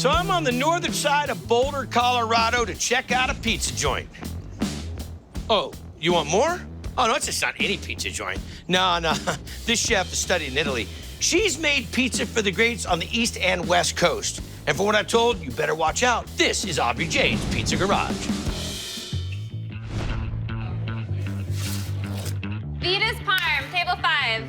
So I'm on the northern side of Boulder, Colorado to check out a pizza joint. Oh, you want more? Oh, no, it's just not any pizza joint. No, this chef is studied in Italy. She's made pizza for the greats on the East and West Coast. And from what I'm told, you better watch out. This is Aubrey Jane's Pizza Garage. Vita's Parm, table 5.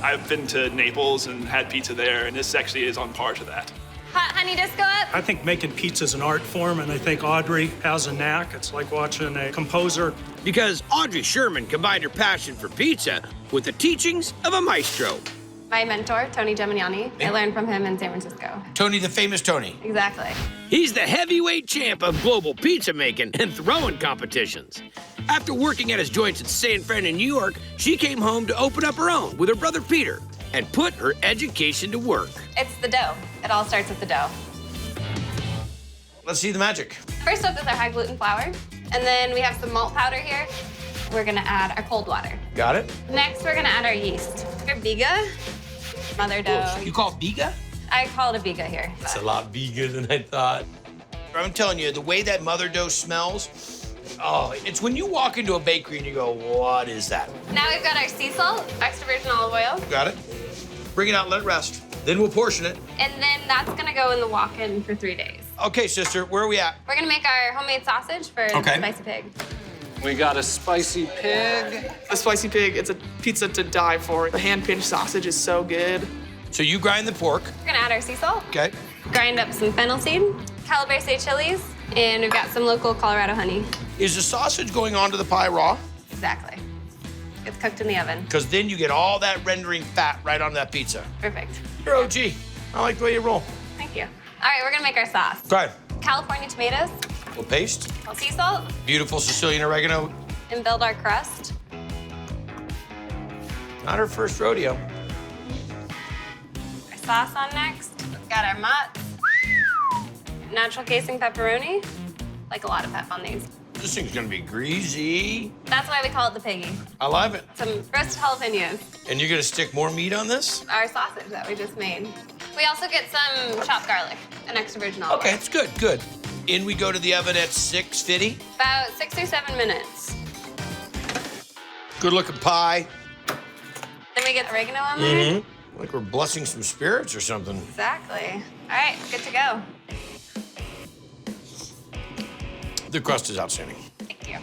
I've been to Naples and had pizza there, and this actually is on par to that. Hot honey disco up. I think making pizza is an art form, and I think Audrey has a knack. It's like watching a composer. Because Audrey Sherman combined her passion for pizza with the teachings of a maestro. My mentor, Tony Gemignani. I learned from him in San Francisco. Tony, the famous Tony. Exactly. He's the heavyweight champ of global pizza making and throwing competitions. After working at his joints in San Fran and New York, she came home to open up her own with her brother Peter and put her education to work. It's the dough. It all starts with the dough. Let's see the magic. First up is our high gluten flour. And then we have some malt powder here. We're gonna add our cold water. Got it? Next, we're gonna add our yeast. Our biga, mother dough. You call it biga? I call it a biga here. It's a lot bigger than I thought. I'm telling you, the way that mother dough smells, oh, it's when you walk into a bakery and you go, what is that? Now we've got our sea salt, extra virgin olive oil. Got it? Bring it out, let it rest. Then we'll portion it. And then that's gonna go in the walk-in for 3 days. Okay, sister, where are we at? We're gonna make our homemade sausage for the spicy pig. We got a spicy pig. A spicy pig, it's a pizza to die for. The hand-pinched sausage is so good. So you grind the pork. We're gonna add our sea salt. Okay. Grind up some fennel seed, calabrese chilies, and we've got some local Colorado honey. Is the sausage going onto the pie raw? Exactly. It's cooked in the oven. Because then you get all that rendering fat right on that pizza. Perfect. You're OG. I like the way you roll. Thank you. All right, we're gonna make our sauce. Go ahead. California tomatoes, A little paste. little sea salt, Beautiful Sicilian oregano. and build our crust. Not her first rodeo. Our sauce on next. We've got our mozz, natural casing pepperoni, like a lot of pep on these. This thing's gonna be greasy. That's why we call it the piggy. I love it. Some roasted jalapenos, And you're gonna stick more meat on this? our sausage that we just made. We also get some chopped garlic and extra virgin olive Okay, oil. it's good, good. In we go to the oven at 650. About 6 or 7 minutes. Good looking pie. Then we get oregano on there. Like we're blessing some spirits or something. Exactly. All right, good to go. The crust is outstanding. Thank you.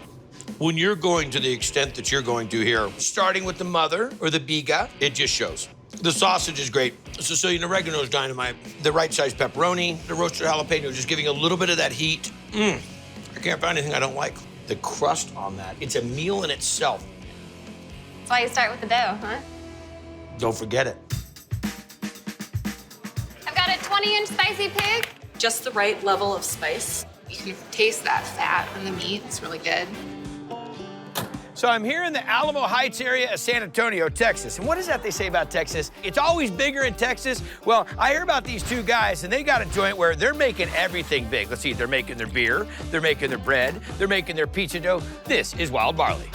When you're going to the extent that you're going to here, starting with the mother or the biga, it just shows. The sausage is great. The Sicilian oregano is dynamite. The right-sized pepperoni, the roasted jalapeno, just giving a little bit of that heat. I can't find anything I don't like. The crust on that, it's a meal in itself. That's why you start with the dough, huh? Don't forget it. I've got a 20-inch spicy pig. Just the right level of spice. You can taste that fat in the meat. It's really good. So I'm here in the Alamo Heights area of San Antonio, Texas. And what is that they say about Texas? It's always bigger in Texas. Well, I hear about these two guys, and they got a joint where they're making everything big. Let's see, they're making their beer, they're making their bread, they're making their pizza dough. This is Wild Barley.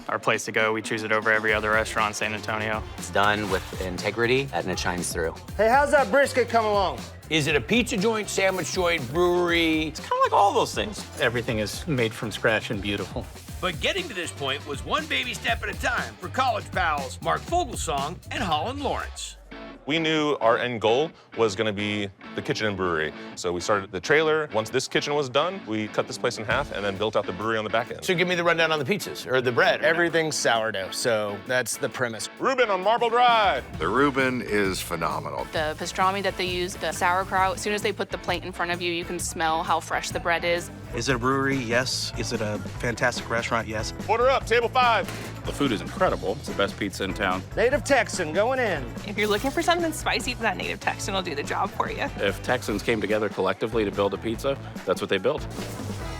Our place to go, we choose it over every other restaurant in San Antonio. It's done with integrity, and it shines through. Hey, how's that brisket come along? Is it a pizza joint, sandwich joint, brewery? It's kind of like all those things. Everything is made from scratch and beautiful. But getting to this point was one baby step at a time for college pals Mark Fogelsong and Holland Lawrence. We knew our end goal was going to be the kitchen and brewery. So we started the trailer. Once this kitchen was done, we cut this place in half and then built out the brewery on the back end. So give me the rundown on the pizzas, or the bread. Everything's sourdough, so that's the premise. Reuben on Marble Drive. The Reuben is phenomenal. The pastrami that they use, the sauerkraut, as soon as they put the plate in front of you, you can smell how fresh the bread is. Is it a brewery? Yes. Is it a fantastic restaurant? Yes. Order up, table 5. The food is incredible. It's the best pizza in town. Native Texan going in. If you're looking for something spicy, that native Texan will do the job for you. If Texans came together collectively to build a pizza, that's what they built.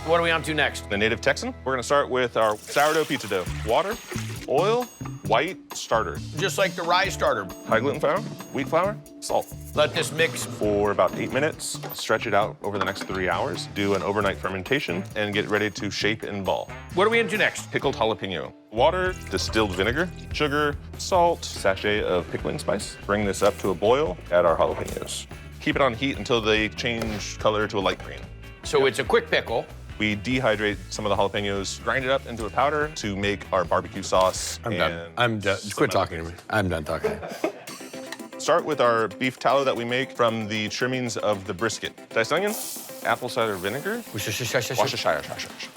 What are we on to next? The native Texan. We're going to start with our sourdough pizza dough. Water, oil, white starter. Just like the rye starter. High gluten flour, wheat flour, salt. Let this mix For about 8 minutes, stretch it out over the next 3 hours, do an overnight fermentation, and get ready to shape and ball. What are we into next? Pickled jalapeno. Water, distilled vinegar, sugar, salt, sachet of pickling spice. Bring this up to a boil, add our jalapenos. keep it on heat until they change color to a light green. So it's a quick pickle. We dehydrate some of the jalapenos, grind it up into a powder to make our barbecue sauce. I'm done. I'm done. Quit talking to me. I'm done talking. Start with our beef tallow that we make from the trimmings of the brisket. Diced onion, apple cider vinegar, Worcestershire,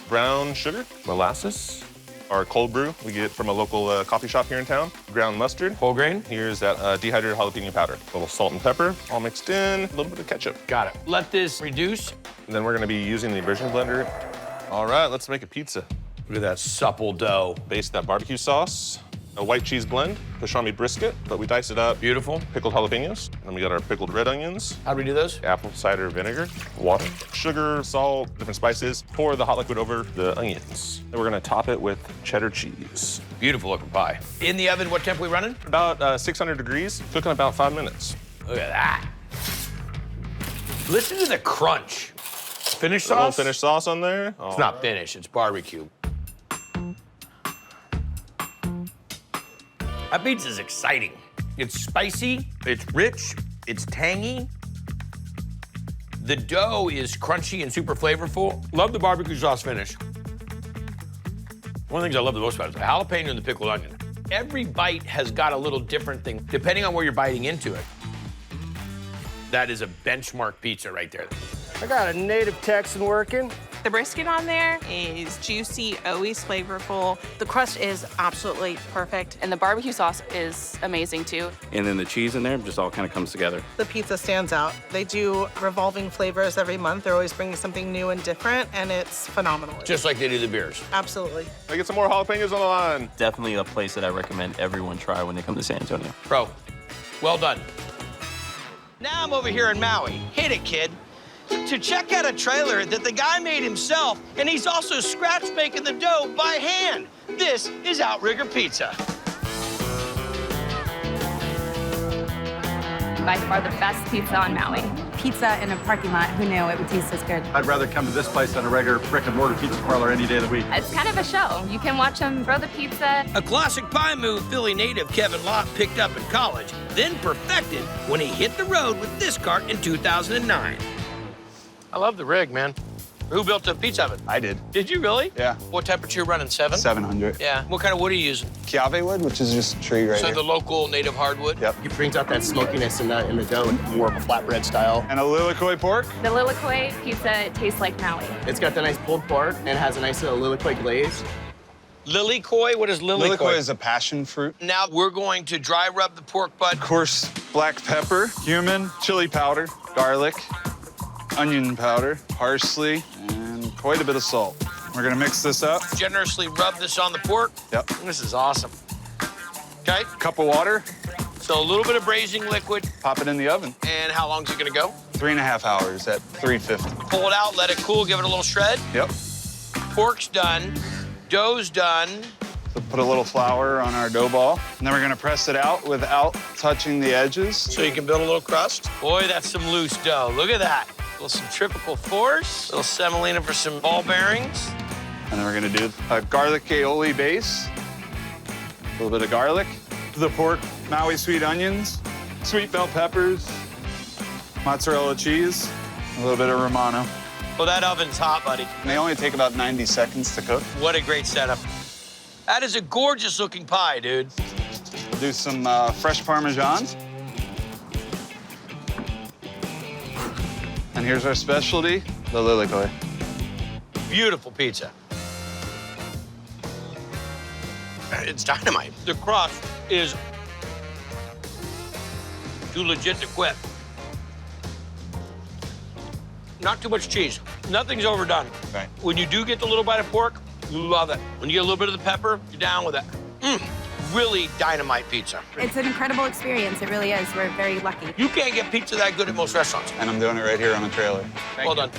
brown sugar, molasses, our cold brew we get from a local coffee shop here in town, ground mustard, whole grain. Here's that dehydrated jalapeno powder, a little salt and pepper, all mixed in, a little bit of ketchup. Got it. Let this reduce. And then we're gonna be using the immersion blender. All right, let's make a pizza. Look at that supple dough. Base that barbecue sauce, a white cheese blend, pastrami brisket, but we dice it up. Beautiful. Pickled jalapenos. And we got our pickled red onions. How do we do those? Apple cider vinegar, water, sugar, salt, different spices. Pour the hot liquid over the onions. Then we're gonna top it with cheddar cheese. Beautiful looking pie. In the oven, what temp we running? About 600 degrees, cooking about 5 minutes. Look at that. Listen to the crunch. Finished A little sauce? finished sauce on there. It's not finished, it's barbecue. That pizza's exciting. It's spicy, it's rich, it's tangy. The dough is crunchy and super flavorful. Love the barbecue sauce finish. One of the things I love the most about it is the jalapeno and the pickled onion. Every bite has got a little different thing, depending on where you're biting into it. That is a benchmark pizza right there. I got a native Texan working. The brisket on there is juicy, always flavorful. The crust is absolutely perfect. And the barbecue sauce is amazing too. And then the cheese in there just all kind of comes together. The pizza stands out. They do revolving flavors every month. They're always bringing something new and different, and it's phenomenal. Just like they do the beers. Absolutely. I get some more jalapenos on the line. Definitely a place that I recommend everyone try when they come to San Antonio. Bro, well done. Now I'm over here in Maui. Hit it, kid. To check out a trailer that the guy made himself, and he's also scratch making the dough by hand. This is Outrigger Pizza. By far the best pizza on Maui. Pizza in a parking lot, who knew it would taste this good? I'd rather come to this place than a regular brick-and-mortar pizza parlor any day of the week. It's kind of a show. You can watch them throw the pizza. A classic pie move Philly native Kevin Lott picked up in college, then perfected when he hit the road with this cart in 2009. I love the rig, man. Who built the pizza oven? I did. Did you really? Yeah. What temperature running, 7? 700. Yeah. What kind of wood are you using? Chiave wood, which is just a tree right So here. the local native hardwood? Yep. It brings out that smokiness in the dough, more of a flatbread style. And a Lilikoi pork. The Lilikoi pizza tastes like Maui. It's got the nice pulled pork and it has a nice little Lilikoi glaze. Lilikoi? What is Lilikoi? Lilikoi is a passion fruit. Now we're going to dry rub the pork butt. Coarse black pepper, cumin, chili powder, garlic, onion powder, parsley, and quite a bit of salt. We're gonna mix this up. Generously rub this on the pork. Yep. This is awesome. Okay. Cup of water. So a little bit of braising liquid. Pop it in the oven. And how long is it gonna go? 3.5 hours at 350. Pull it out, let it cool, give it a little shred. Yep. Pork's done, dough's done. So put a little flour on our dough ball. And then we're gonna press it out without touching the edges. So you can build a little crust. Boy, that's some loose dough. Look at that. A little centrifugal force, a little semolina for some ball bearings. And then we're gonna do a garlic aioli base. A little bit of garlic. The pork, Maui sweet onions, sweet bell peppers, mozzarella cheese, a little bit of Romano. Well, that oven's hot, buddy. And they only take about 90 seconds to cook. What a great setup. That is a gorgeous looking pie, dude. We'll do some fresh Parmesan. And here's our specialty, the Lilikoi. Beautiful pizza. It's dynamite. The crust is too legit to quit. Not too much cheese. Nothing's overdone. Right. When you do get the little bite of pork, you love it. When you get a little bit of the pepper, you're down with it. Really dynamite pizza. It's an incredible experience. It really is. We're very lucky. You can't get pizza that good at most restaurants. And I'm doing it right here on a trailer. Well done.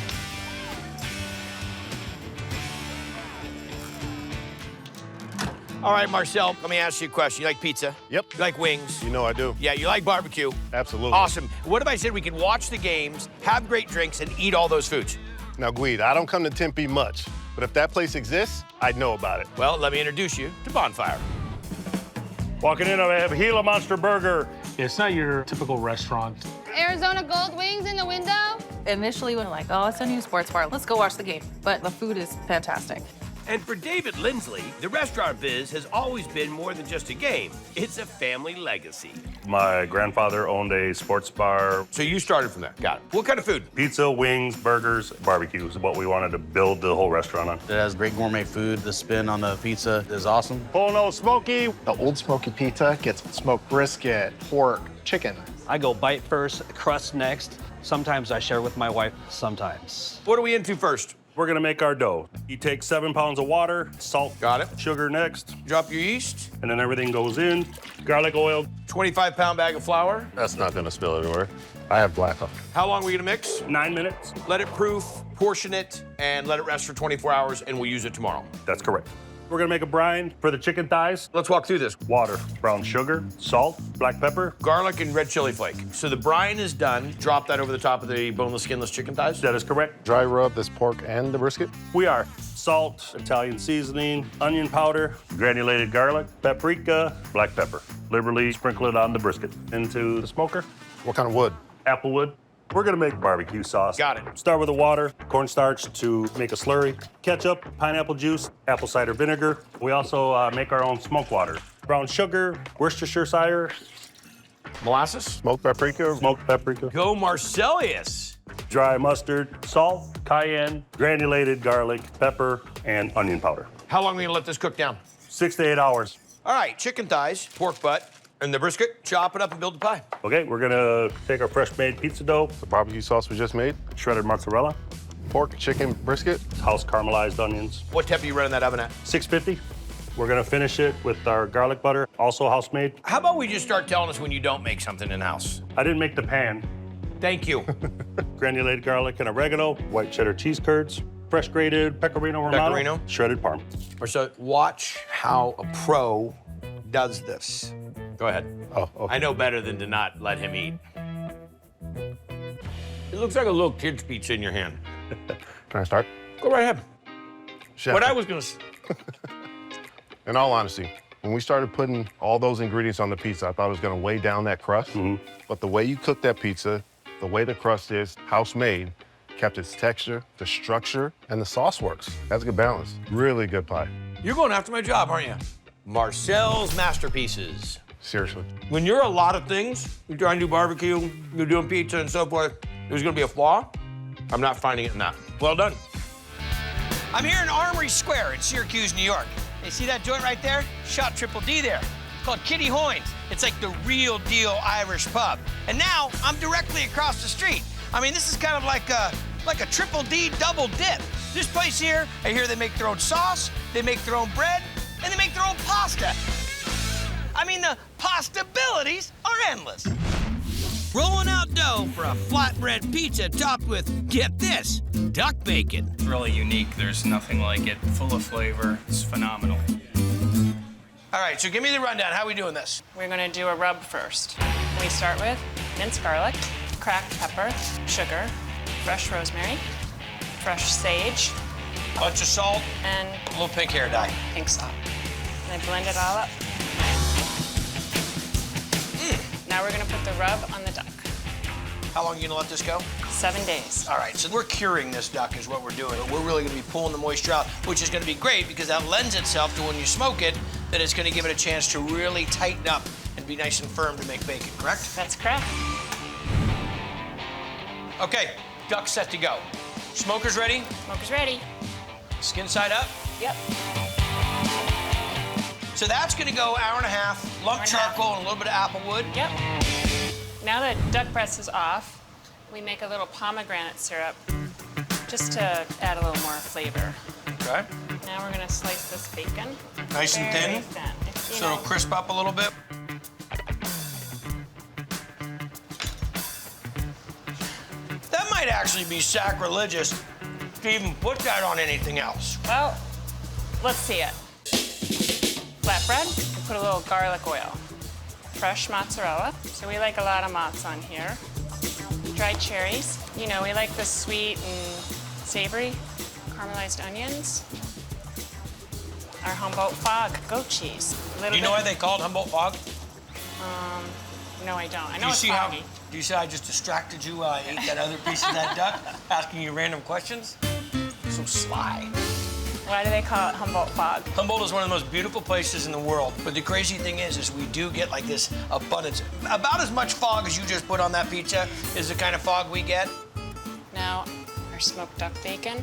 All right, Marcel, let me ask you a question. You like pizza? Yep. You like wings? You know I do. Yeah, you like barbecue? Absolutely. Awesome. What if I said we could watch the games, have great drinks, and eat all those foods? Now, Guide, I don't come to Tempe much, but if that place exists, I'd know about it. Well, let me introduce you to Bonfire. Walking in, I have Gila Monster Burger. It's not your typical restaurant. Arizona Gold Wings in the window? Initially, we were like, oh, it's a new sports bar. Let's go watch the game. But the food is fantastic. And for David Lindsley, the restaurant biz has always been more than just a game. It's a family legacy. My grandfather owned a sports bar. So you started from there. Got it. What kind of food? Pizza, wings, burgers, barbecue is what we wanted to build the whole restaurant on. It has great gourmet food. The spin on the pizza is awesome. Ole Smokey. The Ole Smokey Pizza gets smoked brisket, pork, chicken. I go bite first, crust next. Sometimes I share with my wife, sometimes. What are we into first? We're gonna make our dough. You take 7 pounds of water, salt. Got it. Sugar next. Drop your yeast. And then everything goes in. Garlic oil. 25-pound bag of flour. That's not gonna spill anywhere. I have black coffee. How long are we gonna mix? 9 minutes. Let it proof, portion it, and let it rest for 24 hours, and we'll use it tomorrow. That's correct. We're gonna make a brine for the chicken thighs. Let's walk through this. Water, brown sugar, salt, black pepper. Garlic and red chili flake. So the brine is done. Drop that over the top of the boneless, skinless chicken thighs. That is correct. Dry rub this pork and the brisket? We are. Salt, Italian seasoning, onion powder, granulated garlic, paprika, black pepper. Liberally sprinkle it on the brisket. Into the smoker. What kind of wood? Apple wood. We're gonna make barbecue sauce. Got it. Start with the water, cornstarch to make a slurry, ketchup, pineapple juice, apple cider vinegar. We also make our own smoke water. Brown sugar, Worcestershire, molasses, smoked paprika. Go Marselius. Dry mustard, salt, cayenne, granulated garlic, pepper, and onion powder. How long are we gonna let this cook down? 6 to 8 hours. All right, chicken thighs, pork butt, and the brisket. Chop it up and build the pie. Okay, we're gonna take our fresh-made pizza dough, The barbecue sauce we just made? shredded mozzarella, Pork, chicken, brisket? house caramelized onions, What temp are you running that oven at? 650. We're gonna finish it with our garlic butter, also house-made. How about we just start telling us when you don't make something in-house? I didn't make the pan. Thank you. Granulated garlic and oregano, white cheddar cheese curds, fresh grated pecorino romano, Pecorino? shredded parm. So watch how a pro does this. Go ahead. Oh, okay. I know better than to not let him eat. It looks like a little kid's pizza in your hand. Can I start? Go right ahead. Chef, What I was gonna in all honesty, when we started putting all those ingredients on the pizza, I thought it was gonna weigh down that crust. But the way you cook that pizza, the way the crust is, house-made, kept its texture, the structure, and the sauce works. That's a good balance. Really good pie. You're going after my job, aren't you? Marcel's Masterpieces. Seriously. When you're a lot of things, you're trying to do barbecue, you're doing pizza and so forth, there's gonna be a flaw. I'm not finding it in that. Well done. I'm here in Armory Square in Syracuse, New York. You see that joint right there? Shot Triple D there. It's called Kitty Hoynes. It's like the real deal Irish pub. And now I'm directly across the street. I mean, this is kind of like a Triple D double dip. This place here, I hear they make their own sauce, they make their own bread, and they make their own pasta. I mean, the possibilities are endless. Rolling out dough for a flatbread pizza topped with, get this, duck bacon. It's really unique. There's nothing like it. Full of flavor. It's phenomenal. All right, so give me the rundown. How are we doing this? We're gonna do a rub first. We start with minced garlic, cracked pepper, sugar, fresh rosemary, fresh sage, Bunch of salt, and a little pink hair dye. pink salt. And I blend it all up. Now we're gonna put the rub on the duck. How long are you gonna let this go? 7 days. All right, so we're curing this duck is what we're doing. We're really gonna be pulling the moisture out, which is gonna be great because that lends itself to when you smoke it, that it's gonna give it a chance to really tighten up and be nice and firm to make bacon, correct? That's correct. Okay, duck set to go. Smoker's ready? Smoker's ready. Skin side up? Yep. So that's gonna go hour and a half, lump charcoal and a little bit of apple wood. Yep. Now that duck breast is off, we make a little pomegranate syrup just to add a little more flavor. Okay. Now we're gonna slice this bacon. Nice and thin? So it'll crisp up a little bit. That might actually be sacrilegious to even put that on anything else. Well, let's see it. Flatbread, we put a little garlic oil. Fresh mozzarella, so we like a lot of mozz on here. Dried cherries, you know, we like the sweet and savory. Caramelized onions. Our Humboldt Fog goat cheese. Do you know why they call it Humboldt Fog? No, I don't. I Do know you it's see foggy. Do you say I just distracted you while I ate that other piece of that duck, asking you random questions? So sly. Why do they call it Humboldt Fog? Humboldt is one of the most beautiful places in the world. But the crazy thing is we do get like this abundance. About as much fog as you just put on that pizza is the kind of fog we get. Now, our smoked duck bacon.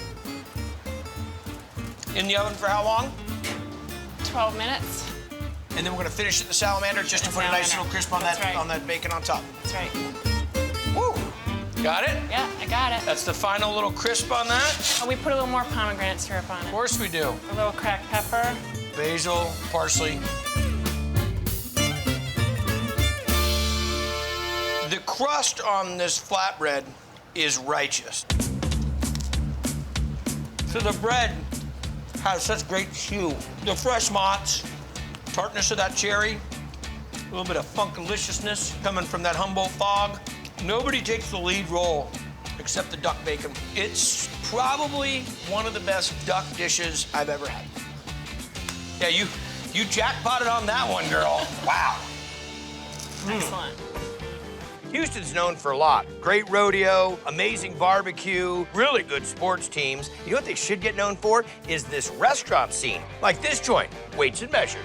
In the oven for how long? 12 minutes. And then we're gonna finish it the salamander just to put a nice little crisp on that bacon on top. That's right. Woo! Got it? Yeah, I got it. That's the final little crisp on that. Oh, we put a little more pomegranate syrup on it. Of course we do. A little cracked pepper. Basil, parsley. The crust on this flatbread is righteous. So the bread has such great hue. The fresh mozz, tartness of that cherry, a little bit of funkaliciousness coming from that Humboldt fog. Nobody takes the lead role except the duck bacon. It's probably one of the best duck dishes I've ever had. Yeah, you jackpotted on that one, girl. Wow. Excellent. Houston's known for a lot. Great rodeo, amazing barbecue, really good sports teams. You know what they should get known for? Is this restaurant scene. Like this joint, Weights and Measures.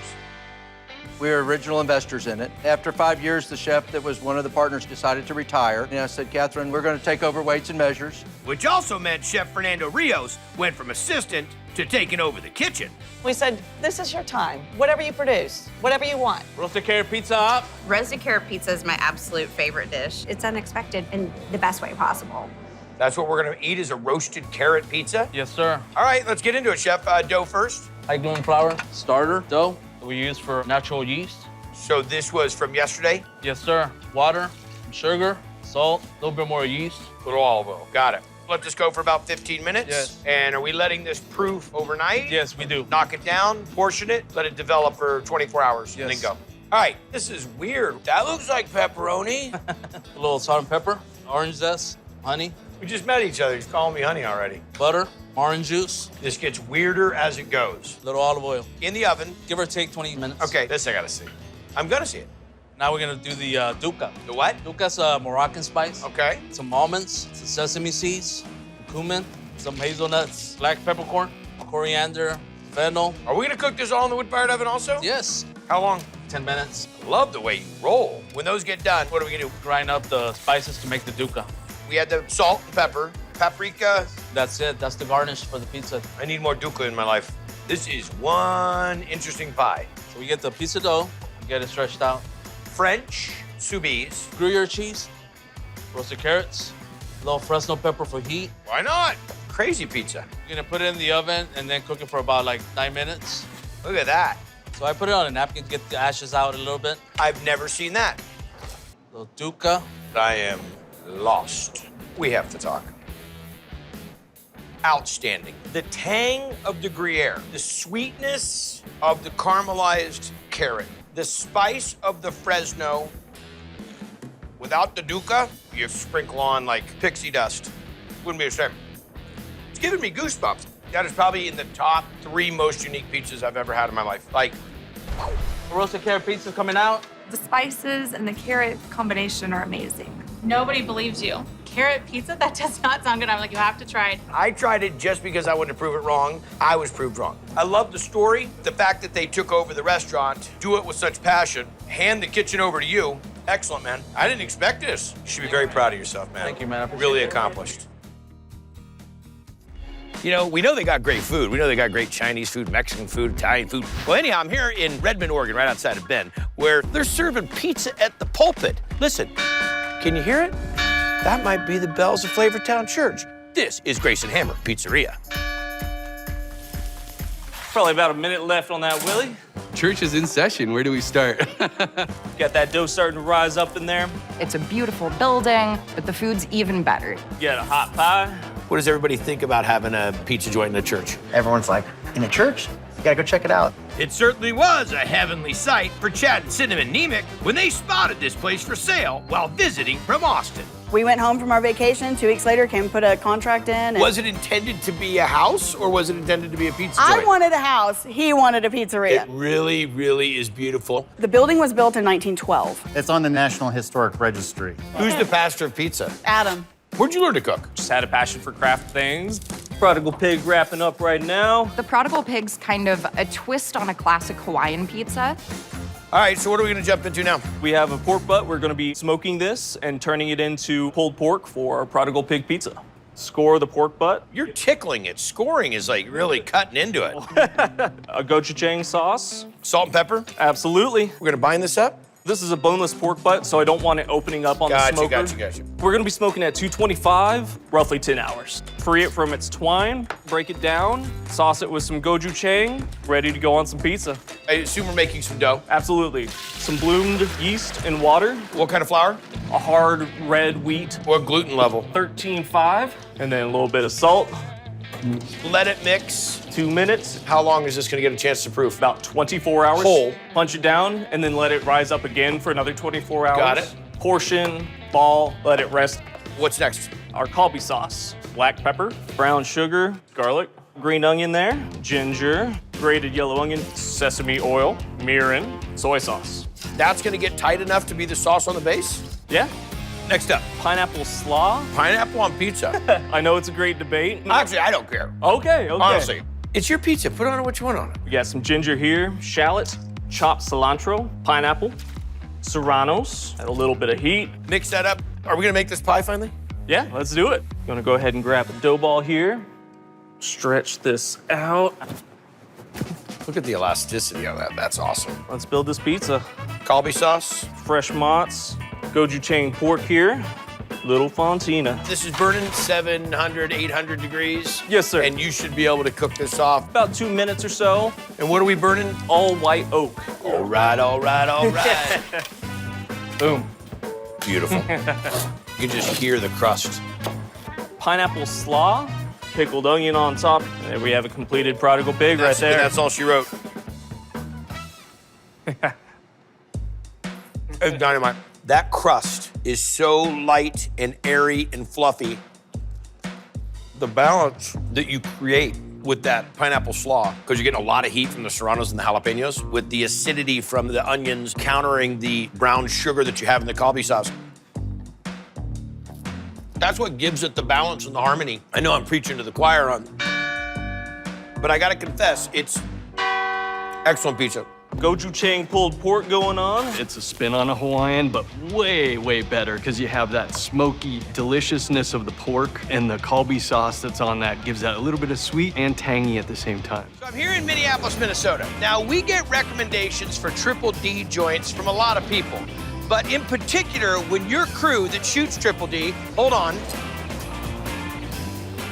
We were original investors in it. After 5 years, the chef that was one of the partners decided to retire. And I said, Catherine, we're going to take over Weights and Measures. Which also meant Chef Fernando Rios went from assistant to taking over the kitchen. We said, this is your time. Whatever you produce, whatever you want. Roasted carrot pizza up. Roasted carrot pizza is my absolute favorite dish. It's unexpected in the best way possible. That's what we're gonna eat, is a roasted carrot pizza? Yes, sir. All right, let's get into it, Chef. Dough first. Egg doing flour, starter, dough. We use for natural yeast. So this was from yesterday? Yes, sir. Water, sugar, salt, a little bit more yeast. Little olive oil. Got it. Let this go for about 15 minutes. Yes. And are we letting this proof overnight? Yes, we do. Knock it down, portion it, let it develop for 24 hours, Yes. and then go. All right, this is weird. That looks like pepperoni. A little salt and pepper, orange zest, honey. We just met each other. He's calling me honey already. Butter, orange juice. This gets weirder as it goes. Little olive oil. In the oven. Give or take 20 minutes. Okay, this I gotta see. I'm gonna see it. Now we're gonna do the dukkha. The what? Dukkha's a Moroccan spice. Okay. Some almonds, some sesame seeds, cumin, some hazelnuts, black peppercorn, coriander, fennel. Are we gonna cook this all in the wood-fired oven also? Yes. How long? 10 minutes. Love the way you roll. When those get done, what are we gonna do? Grind up the spices to make the dukkha. We had the salt and pepper, paprika. That's it. That's the garnish for the pizza. I need more dukkha in my life. This is one interesting pie. So we get the pizza dough, get it stretched out. French soubise. Gruyere cheese, roasted carrots, a little Fresno pepper for heat. Why not? Crazy pizza. You're gonna put it in the oven and then cook it for about like 9 minutes. Look at that. So I put it on a napkin to get the ashes out a little bit. I've never seen that. Little dukkha. I am lost. We have to talk. Outstanding. The tang of the Gruyere, the sweetness of the caramelized carrot, the spice of the Fresno. Without the dukkha, you sprinkle on like pixie dust. Wouldn't be the same. It's giving me goosebumps. That is probably in the top 3 most unique pizzas I've ever had in my life. Like, Roasted carrot pizza coming out. The spices and the carrot combination are amazing. Nobody believes you. Carrot pizza? That does not sound good. I'm like, you have to try it. I tried it just because I wanted to prove it wrong. I was proved wrong. I love the story, the fact that they took over the restaurant, do it with such passion, hand the kitchen over to you. Excellent, man. I didn't expect this. You should be very proud of yourself, man. Thank you, man. I appreciate Really it. accomplished. You know, we know they got great food. We know they got great Chinese food, Mexican food, Italian food. Well, anyhow, I'm here in Redmond, Oregon, right outside of Bend, where they're serving pizza at the pulpit. Listen, can you hear it? That might be the bells of Flavortown Church. This is Grace and Hammer Pizzeria. Probably about a minute left on that, Willie. Church is in session. Where do we start? Got that dough starting to rise up in there. It's a beautiful building, but the food's even better. Got a hot pie. What does everybody think about having a pizza joint in a church? Everyone's like, in a church? You gotta go check it out. It certainly was a heavenly sight for Chad and Cinnamon Nemec when they spotted this place for sale while visiting from Austin. We went home from our vacation. 2 weeks later, came and put a contract in. And Was it intended to be a house or was it intended to be a pizza joint? I wanted a house. He wanted a pizzeria. It really, really is beautiful. The building was built in 1912. It's on the National Historic Registry. Who's the pastor of pizza? Adam. Where'd you learn to cook? Just had a passion for craft things. Prodigal Pig wrapping up right now. The Prodigal Pig's kind of a twist on a classic Hawaiian pizza. All right, so what are we gonna jump into now? We have a pork butt. We're gonna be smoking this and turning it into pulled pork for our Prodigal Pig Pizza. Score the pork butt. You're tickling it. Scoring is like really cutting into it. A gochujang sauce. Salt and pepper? Absolutely. We're gonna bind this up? This is a boneless pork butt, so I don't want it opening up on the smoker. Gotcha. We're gonna be smoking at 225, roughly 10 hours. Free it from its twine, break it down, sauce it with some gochujang, ready to go on some pizza. I assume we're making some dough? Absolutely. Some bloomed yeast and water. What kind of flour? A hard red wheat. What gluten level? 13.5, and then a little bit of salt. Let it mix. 2 minutes. How long is this gonna get a chance to proof? About 24 hours. Whole. Punch it down, and then let it rise up again for another 24 hours. Got it. Portion, ball, let it rest. What's next? Our kalbi sauce. Black pepper, brown sugar, garlic, green onion there, ginger, grated yellow onion, sesame oil, mirin, soy sauce. That's gonna get tight enough to be the sauce on the base? Yeah. Next up. Pineapple slaw. Pineapple on pizza. I know it's a great debate. Actually, I don't care. Okay. Honestly. It's your pizza. Put on what you want on it. We got some ginger here, shallot, chopped cilantro, pineapple, serranos, add a little bit of heat. Mix that up. Are we gonna make this pie finally? Yeah, let's do it. Gonna go ahead and grab a dough ball here, stretch this out. Look at the elasticity of that. That's awesome. Let's build this pizza. Kalbi sauce. Fresh mozz, gochujang pork here, little fontina. This is burning 700, 800 degrees. Yes, sir. And you should be able to cook this off. About 2 minutes or so. And what are we burning? All white oak. All right. Boom. Beautiful. You can just hear the crust. Pineapple slaw, pickled onion on top, and there we have a completed Prodigal Pig right there. That's all she wrote. It's dynamite. That crust is so light and airy and fluffy. The balance that you create with that pineapple slaw, because you're getting a lot of heat from the serranos and the jalapenos, with the acidity from the onions countering the brown sugar that you have in the kalbi sauce. That's what gives it the balance and the harmony. I know I'm preaching to the choir on, but I gotta confess, it's excellent pizza. Gochujang pulled pork going on. It's a spin on a Hawaiian, but way, way better because you have that smoky deliciousness of the pork, and the kalbi sauce that's on that gives that a little bit of sweet and tangy at the same time. So I'm here in Minneapolis, Minnesota. Now, we get recommendations for Triple D joints from a lot of people. But in particular, when your crew that shoots Triple D, hold on,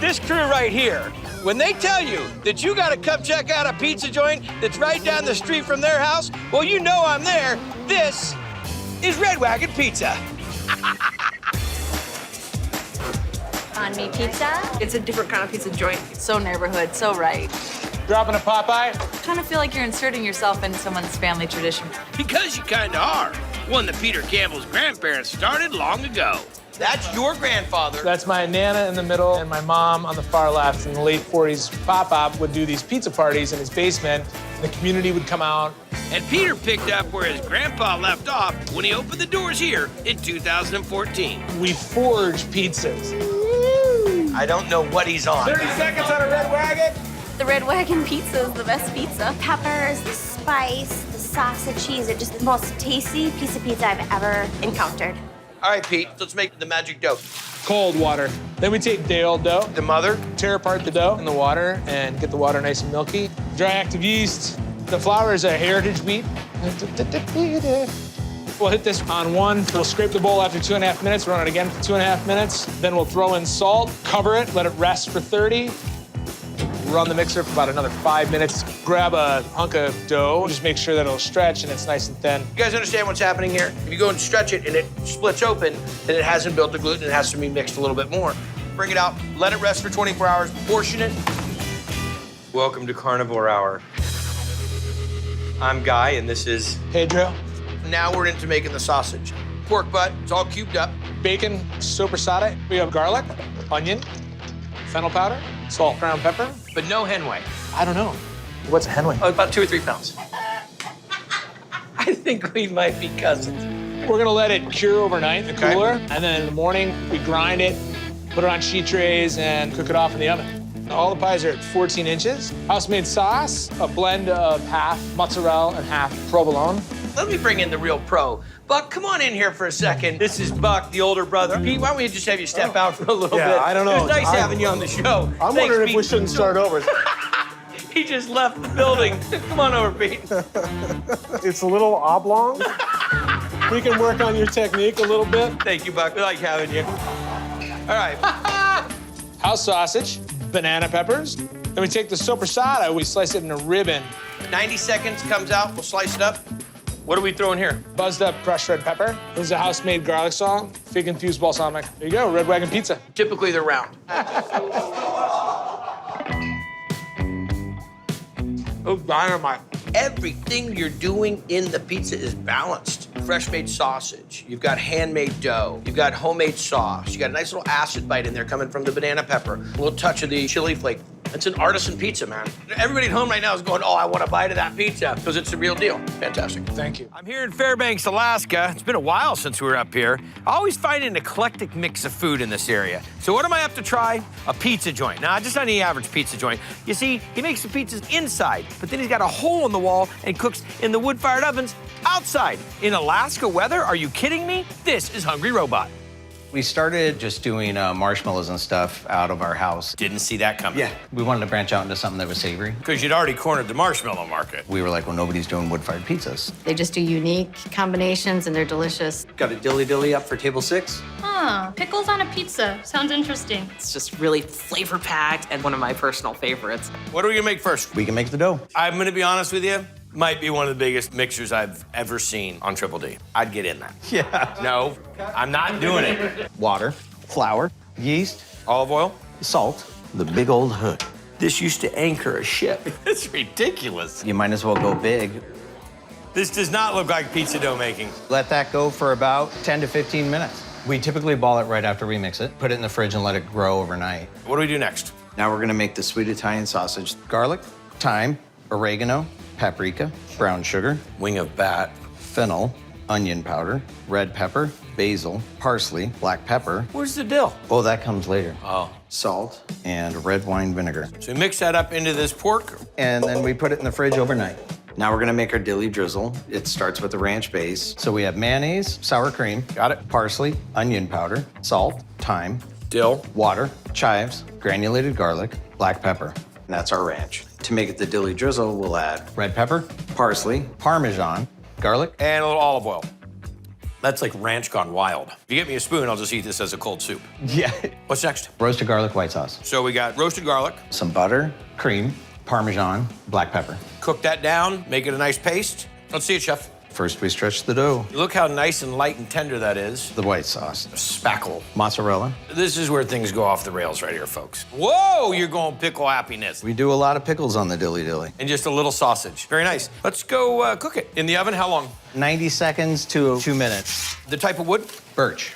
this crew right here, when they tell you that you gotta come check out a pizza joint that's right down the street from their house, well, you know I'm there. This is Red Wagon Pizza. On me pizza. It's a different kind of pizza joint. So neighborhood, so right. Dropping a Popeye? Kind of feel like you're inserting yourself into someone's family tradition. Because you kinda are. One that Peter Campbell's grandparents started long ago. That's your grandfather. That's my Nana in the middle and my mom on the far left. In the late 40s, Pop would do these pizza parties in his basement. The community would come out. And Peter picked up where his grandpa left off when he opened the doors here in 2014. We forge pizzas. I don't know what he's on. 30 seconds on a Red Wagon. The Red Wagon Pizza is the best pizza. Peppers, the spice, the sausage, cheese. It's just the most tasty piece of pizza I've ever encountered. All right, Pete, let's make the magic dough. Cold water. Then we take day-old dough. The mother. Tear apart the dough in the water and get the water nice and milky. Dry active yeast. The flour is a heritage wheat. We'll hit this on one. We'll scrape the bowl after 2.5 minutes, run it again for 2.5 minutes. Then we'll throw in salt, cover it, let it rest for 30. Run the mixer for about another 5 minutes. Grab a hunk of dough, just make sure that it'll stretch and it's nice and thin. You guys understand what's happening here? If you go and stretch it and it splits open, then it hasn't built the gluten, it has to be mixed a little bit more. Bring it out, let it rest for 24 hours, portion it. Welcome to Carnivore Hour. I'm Guy and this is Pedro. Now we're into making the sausage. pork butt. It's all cubed up. Bacon sopressata. We have garlic, onion, fennel powder, salt, ground pepper. But no henway. I don't know. What's a henway? Oh, about 2 or 3 pounds. I think we might be cousins. We're gonna let it cure overnight in the cooler, and then in the morning, we grind it, put it on sheet trays, and cook it off in the oven. All the pies are at 14 inches. House-made sauce, a blend of half mozzarella and half provolone. Let me bring in the real pro. Buck, come on in here for a second. This is Buck, the older brother. Pete, why don't we just have you step out for a little bit? I don't know. It's nice having you on the show. I'm Thanks, wondering if Pete. we shouldn't start over. He just left the building. Come on over, Pete. It's a little oblong. We can work on your technique a little bit. Thank you, Buck. We like having you. All right. House sausage, banana peppers. Then we take the sopressata, we slice it in a ribbon. 90 seconds comes out. We'll slice it up. What are we throwing here? Buzzed up crushed red pepper. This is a house-made garlic salt, fig-infused balsamic. There you go, red Wagon Pizza. Typically, they're round. Oh, dynamite. Everything you're doing in the pizza is balanced. Fresh-made sausage. You've got handmade dough. You've got homemade sauce. You got a nice little acid bite in there coming from the banana pepper. A little touch of the chili flake. It's an artisan pizza, man. Everybody at home right now is going, oh, I want a bite of that pizza, because it's the real deal. Fantastic. Thank you. I'm here in Fairbanks, Alaska. It's been a while since we were up here. I always find an eclectic mix of food in this area. So what am I up to try? A pizza joint. Now, just not any average pizza joint. You see, he makes the pizzas inside, but then he's got a hole in the wall and cooks in the wood-fired ovens outside. In Alaska weather? Are you kidding me? This is Hungry Robot. We started just doing marshmallows and stuff out of our house. Didn't see that coming. Yeah. We wanted to branch out into something that was savory. Because you'd already cornered the marshmallow market. We were like, well, nobody's doing wood-fired pizzas. They just do unique combinations and they're delicious. Got a dilly-dilly up for table 6. Huh, pickles on a pizza. Sounds interesting. It's just really flavor-packed and one of my personal favorites. What are we gonna make first? We can make the dough. I'm gonna be honest with you. Might be one of the biggest mixers I've ever seen on Triple D. I'd get in that. Yeah. No, I'm not doing it. Water, flour, yeast, olive oil, salt, the big old hood. This used to anchor a ship. It's ridiculous. You might as well go big. This does not look like pizza dough making. Let that go for about 10 to 15 minutes. We typically ball it right after we mix it, put it in the fridge and let it grow overnight. What do we do next? Now we're gonna make the sweet Italian sausage. Garlic, thyme, oregano, paprika, brown sugar, wing of bat, fennel, onion powder, red pepper, basil, parsley, black pepper. Where's the dill? Oh, that comes later. Oh. Salt and red wine vinegar. So we mix that up into this pork. And then we put it in the fridge overnight. Now we're gonna make our dilly drizzle. It starts with the ranch base. So we have mayonnaise, sour cream, got it, parsley, onion powder, salt, thyme, dill, water, chives, granulated garlic, black pepper. And that's our ranch. To make it the dilly drizzle, we'll add red pepper, parsley, Parmesan, garlic, and a little olive oil. That's like ranch gone wild. If you get me a spoon, I'll just eat this as a cold soup. Yeah. What's next? Roasted garlic white sauce. So we got roasted garlic. Some butter, cream, Parmesan, black pepper. Cook that down, make it a nice paste. Let's see it, chef. First, we stretch the dough. Look how nice and light and tender that is. The white sauce. Spackle. Mozzarella. This is where things go off the rails right here, folks. Whoa, you're going pickle happiness. We do a lot of pickles on the dilly dilly. And just a little sausage. Very nice. Let's go cook it. In the oven, how long? 90 seconds to 2 minutes. The type of wood? Birch.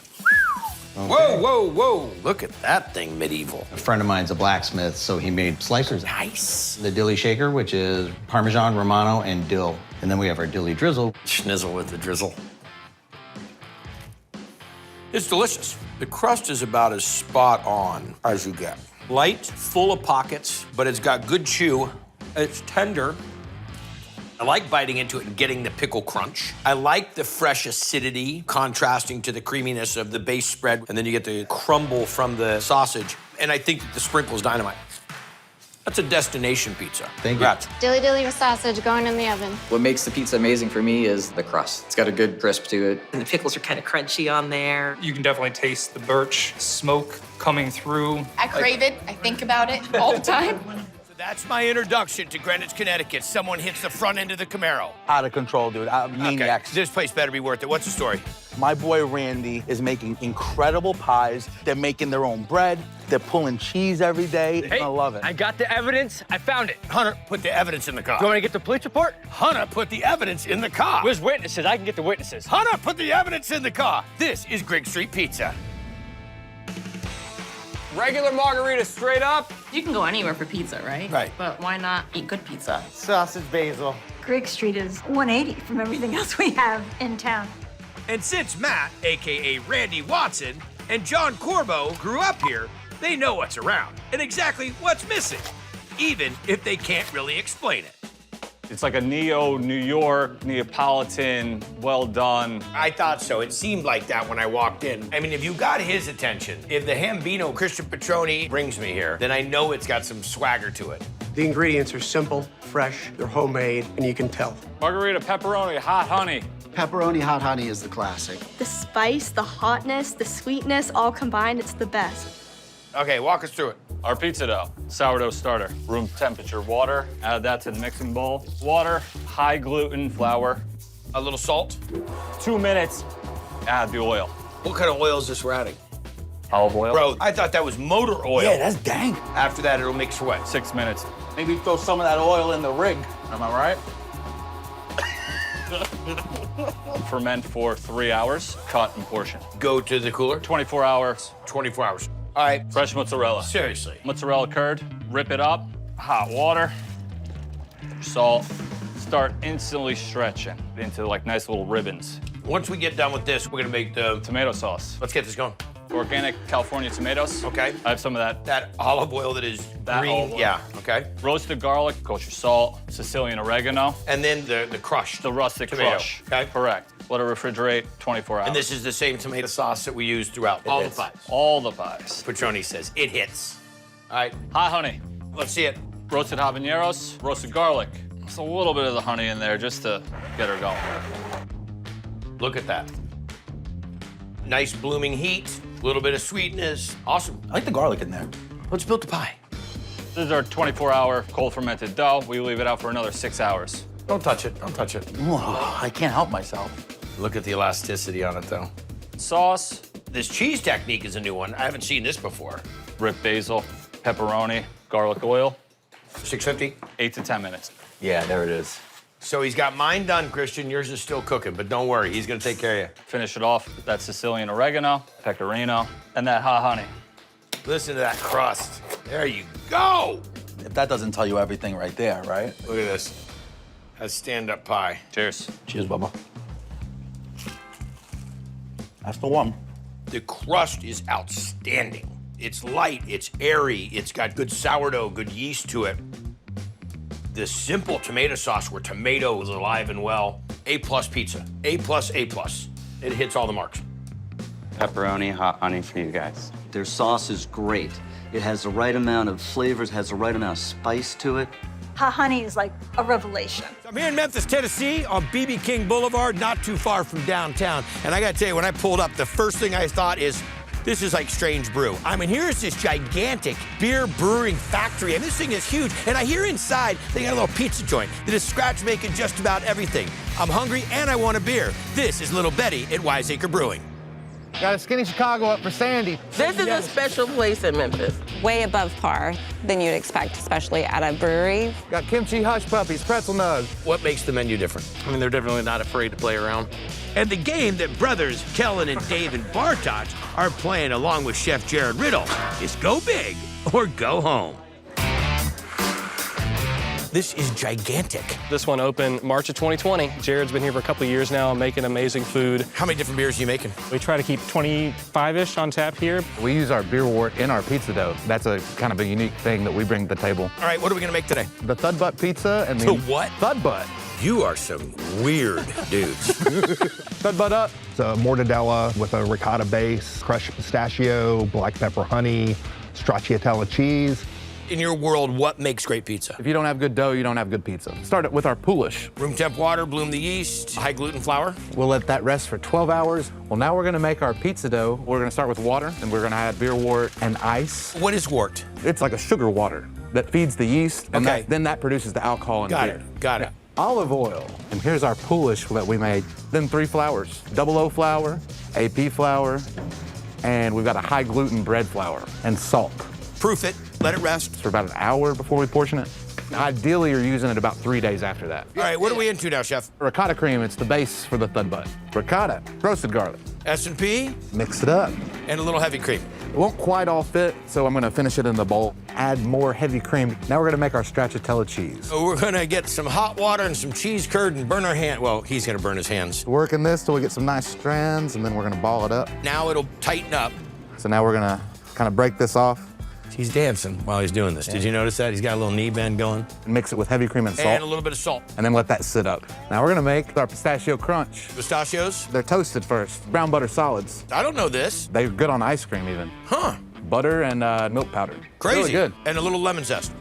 Okay. Whoa, whoa, whoa. Look at that thing, medieval. A friend of mine's a blacksmith, so he made slicers. Nice. The dilly shaker, which is Parmesan, Romano, and dill. And then we have our dilly drizzle. Schnizzle with the drizzle. It's delicious. The crust is about as spot on as you get. Light, full of pockets, but it's got good chew. It's tender. I like biting into it and getting the pickle crunch. I like the fresh acidity contrasting to the creaminess of the base spread, and then you get the crumble from the sausage. And I think that the sprinkle's dynamite. That's a destination pizza. Thank you. Congrats. Dilly dilly with sausage going in the oven. What makes the pizza amazing for me is the crust. It's got a good crisp to it. And the pickles are kind of crunchy on there. You can definitely taste the birch smoke coming through. I crave it. I think about it all the time. That's my introduction to Greenwich, Connecticut. Someone hits the front end of the Camaro. Out of control, dude. Maniacs. Okay. This place better be worth it. What's the story? My boy Randy is making incredible pies. They're making their own bread. They're pulling cheese every day. Hey, I love it. I got the evidence. I found it. Hunter, put the evidence in the car. You want me to get the police report? Hunter, put the evidence in the car. Where's witnesses? I can get the witnesses. Hunter, put the evidence in the car. This is Greg Street Pizza. Regular margarita straight up. You can go anywhere for pizza, right? Right. But why not eat good pizza? Sausage basil. Greg Street is 180 from everything else we have in town. And since Matt, AKA Randy Watson, and John Corbo grew up here, they know what's around and exactly what's missing, even if they can't really explain it. It's like a neo-New York, Neapolitan, well done. I thought so. It seemed like that when I walked in. I mean, if you got his attention, if the Hambino Christian Petroni brings me here, then I know it's got some swagger to it. The ingredients are simple, fresh, they're homemade, and you can tell. Margarita, pepperoni, hot honey. Pepperoni hot honey is the classic. The spice, the hotness, the sweetness, all combined, it's the best. Okay, walk us through it. Our pizza dough, sourdough starter, room temperature water. Add that to the mixing bowl. Water, high gluten flour. A little salt. 2 minutes, add the oil. What kind of oil is this we're adding? Olive oil. Bro, I thought that was motor oil. Yeah, that's dang. After that, it'll mix for what? 6 minutes. Maybe throw some of that oil in the rig. Am I right? Ferment for 3 hours, cut and portion. Go to the cooler? 24 hours. 24 hours. All right. Fresh mozzarella. Seriously. Mozzarella curd, rip it up, hot water, salt. Start instantly stretching into like nice little ribbons. Once we get done with this, we're gonna make the tomato sauce. Let's get this going. Organic California tomatoes. Okay. I have some of that. That olive oil that is green. Olive oil. Yeah, okay. Roasted garlic, kosher salt, Sicilian oregano. And then the crushed. The rustic tomato. crush. Okay. Correct. Let it refrigerate 24 hours. And this is the same tomato sauce that we use throughout all the pies. All the pies. Petroni says it hits. All right. Hot honey. Let's see it. Roasted habaneros, roasted garlic. Just a little bit of the honey in there just to get her going. Look at that. Nice blooming heat, a little bit of sweetness. Awesome. I like the garlic in there. Let's build the pie. This is our 24-hour cold fermented dough. We leave it out for another 6 hours. Don't touch it. Don't touch it. Oh, I can't help myself. Look at the elasticity on it, though. Sauce. This cheese technique is a new one. I haven't seen this before. Ripped basil, pepperoni, garlic oil. 650? 8 to 10 minutes. Yeah, there it is. So he's got mine done, Christian. Yours is still cooking, but don't worry. He's going to take care of you. Finish it off with that Sicilian oregano, pecorino, and that hot honey. Listen to that crust. There you go. If that doesn't tell you everything right there, right? Look at this. That's stand-up pie. Cheers. Cheers, Bubba. That's the one. The crust is outstanding. It's light, it's airy, it's got good sourdough, good yeast to it. The simple tomato sauce where tomato is alive and well. A+ pizza. A+, A+. It hits all the marks. Pepperoni, hot honey for you guys. Their sauce is great. It has the right amount of flavors, has the right amount of spice to it. Hot honey is like a revelation. I'm here in Memphis, Tennessee on B.B. King Boulevard, not too far from downtown. And I gotta tell you, when I pulled up, the first thing I thought is, this is like Strange Brew. I mean, here's this gigantic beer brewing factory, and this thing is huge. And I hear inside, they got a little pizza joint that is scratch making just about everything. I'm hungry and I want a beer. This is Little Betty at Wiseacre Brewing. Got a skinny Chicago up for Sandy. This is a special place in Memphis. Way above par than you'd expect, especially at a brewery. Got kimchi hush puppies, pretzel nugs. What makes the menu different? I mean, they're definitely not afraid to play around. And the game that brothers Kellen and Dave and Bartosz are playing along with Chef Jared Riddle is go big or go home. This is gigantic. This one opened March of 2020. Jared's been here for a couple of years now, making amazing food. How many different beers are you making? We try to keep 25-ish on tap here. We use our beer wort in our pizza dough. That's a kind of a unique thing that we bring to the table. All right, what are we gonna make today? The Thud Butt Pizza and the... The what? Thud Butt. You are some weird dudes. Thud Butt up. It's a mortadella with a ricotta base, crushed pistachio, black pepper honey, stracciatella cheese. In your world, what makes great pizza? If you don't have good dough, you don't have good pizza. Start it with our poolish. Room temp water, bloom the yeast, high gluten flour. We'll let that rest for 12 hours. Well, now we're gonna make our pizza dough. We're gonna start with water, and we're gonna add beer wort and ice. What is wort? It's like a sugar water. that feeds the yeast, and then that produces the alcohol in the beer. Got it. Olive oil, and here's our poolish that we made. Then 3 flours, double O flour, AP flour, and we've got a high gluten bread flour, and salt. Proof it, let it rest. For about an hour before we portion it. Ideally, you're using it about 3 days after that. All right, what are we into now, Chef? Ricotta cream, it's the base for the Thud butt. Ricotta, roasted garlic. S&P? Mix it up. And a little heavy cream. It won't quite all fit, so I'm gonna finish it in the bowl. Add more heavy cream. Now we're gonna make our stracciatella cheese. So we're gonna get some hot water and some cheese curd and burn our hand. Well, he's gonna burn his hands. Working this till we get some nice strands, and then we're gonna ball it up. Now it'll tighten up. So now we're gonna kind of break this off. He's dancing while he's doing this. Did you notice that? He's got a little knee bend going. Mix it with heavy cream and salt. And a little bit of salt. And then let that sit up. Now we're gonna make our pistachio crunch. Pistachios? They're toasted first. Brown butter solids. I don't know this. They're good on ice cream even. Huh. Butter and milk powder. Crazy. Really good. And a little lemon zest.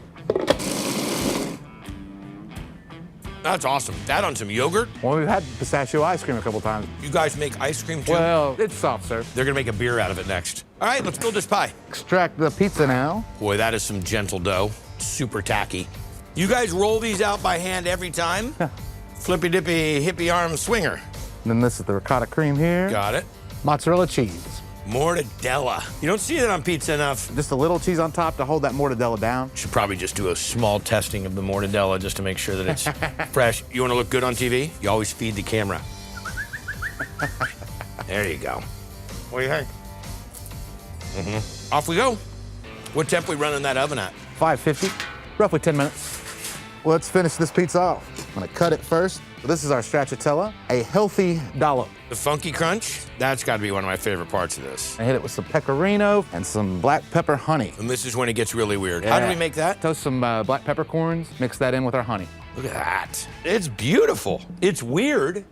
That's awesome. That on some yogurt? Well, we've had pistachio ice cream a couple times. You guys make ice cream too? Well, it's soft serve. They're gonna make a beer out of it next. All right, let's build this pie. Extract the pizza now. Boy, that is some gentle dough. Super tacky. You guys roll these out by hand every time? Flippy dippy hippie arm swinger. And then this is the ricotta cream here. Got it. Mozzarella cheese. Mortadella. You don't see that on pizza enough. Just a little cheese on top to hold that mortadella down. Should probably just do a small testing of the mortadella just to make sure that it's fresh. You want to look good on TV? You always feed the camera. There you go. What do you think? Off we go. What temp we running that oven at? 550, roughly 10 minutes. Well, let's finish this pizza off. I'm gonna cut it first. So this is our stracciatella, a healthy dollop. The funky crunch, that's gotta be one of my favorite parts of this. I hit it with some pecorino and some black pepper honey. And this is when it gets really weird. Yeah. How do we make that? Toast some black peppercorns, mix that in with our honey. Look at that. It's beautiful. It's weird.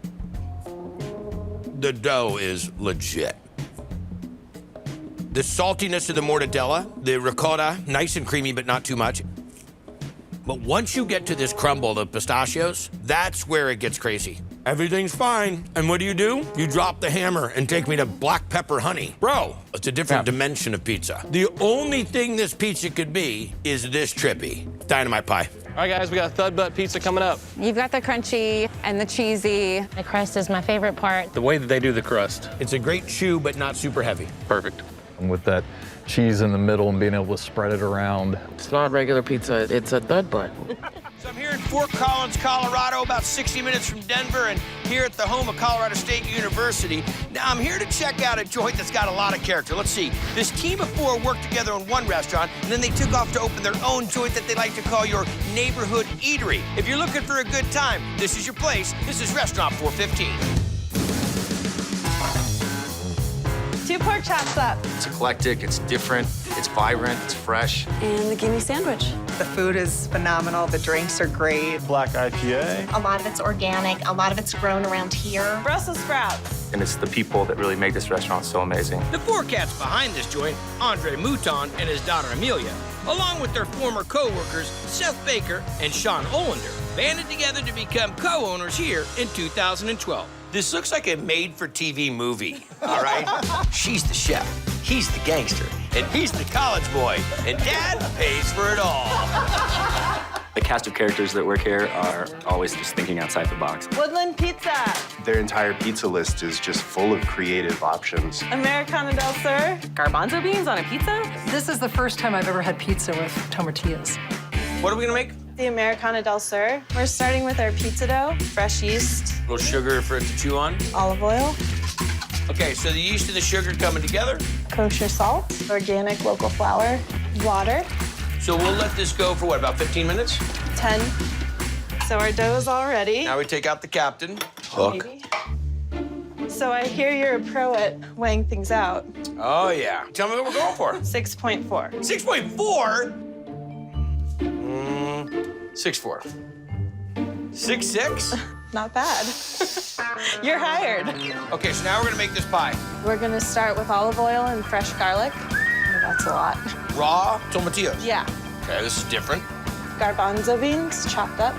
The dough is legit. The saltiness of the mortadella, the ricotta, nice and creamy, but not too much. But once you get to this crumble of pistachios, that's where it gets crazy. Everything's fine. And what do? You drop the hammer and take me to black pepper honey. Bro, it's a different dimension of pizza. The only thing this pizza could be is this trippy. Dynamite pie. All right, guys, we got Thud butt pizza coming up. You've got the crunchy and the cheesy. The crust is my favorite part. The way that they do the crust. It's a great chew, but not super heavy. Perfect. And with that cheese in the middle and being able to spread it around. It's not regular pizza, it's a Thud butt. So I'm here in Fort Collins, Colorado, about 60 minutes from Denver, and here at the home of Colorado State University. Now, I'm here to check out a joint that's got a lot of character. Let's see. This team of 4 worked together on one restaurant, and then they took off to open their own joint that they like to call your neighborhood eatery. If you're looking for a good time, this is your place. This is Restaurant 415. 2 pork chops up. It's eclectic, it's different, it's vibrant, it's fresh. And the gimme sandwich. The food is phenomenal. The drinks are great. Black IPA. A lot of it's organic. A lot of it's grown around here. Brussels sprouts. And it's the people that really make this restaurant so amazing. The 4 cats behind this joint, Andre Mouton and his daughter Amelia, along with their former co-workers, Seth Baker and Sean Olander, banded together to become co-owners here in 2012. This looks like a made-for-TV movie, all right? She's the chef, he's the gangster, and he's the college boy, and Dad pays for it all. The cast of characters that work here are always just thinking outside the box. Woodland Pizza. Their entire pizza list is just full of creative options. Americano del Sur. Garbanzo beans on a pizza? This is the first time I've ever had pizza with tomatillas. What are we gonna make? The Americano del Sur. We're starting with our pizza dough, fresh yeast, A little sugar for it to chew on. olive oil, Okay, so the yeast and the sugar coming together. kosher salt, organic local flour, water, So we'll let this go for what, about 15 minutes? 10. So our dough is all ready. Now we take out the captain. Hook. Maybe. So I hear you're a pro at weighing things out. Oh, yeah. Tell me what we're going for. 6.4. 6.4? 6'4". 6'6"? Not bad. You're hired. Okay, so now we're gonna make this pie. We're gonna start with olive oil and fresh garlic. Oh, that's a lot. Raw tomatillos. Yeah. Okay, this is different. Garbanzo beans chopped up.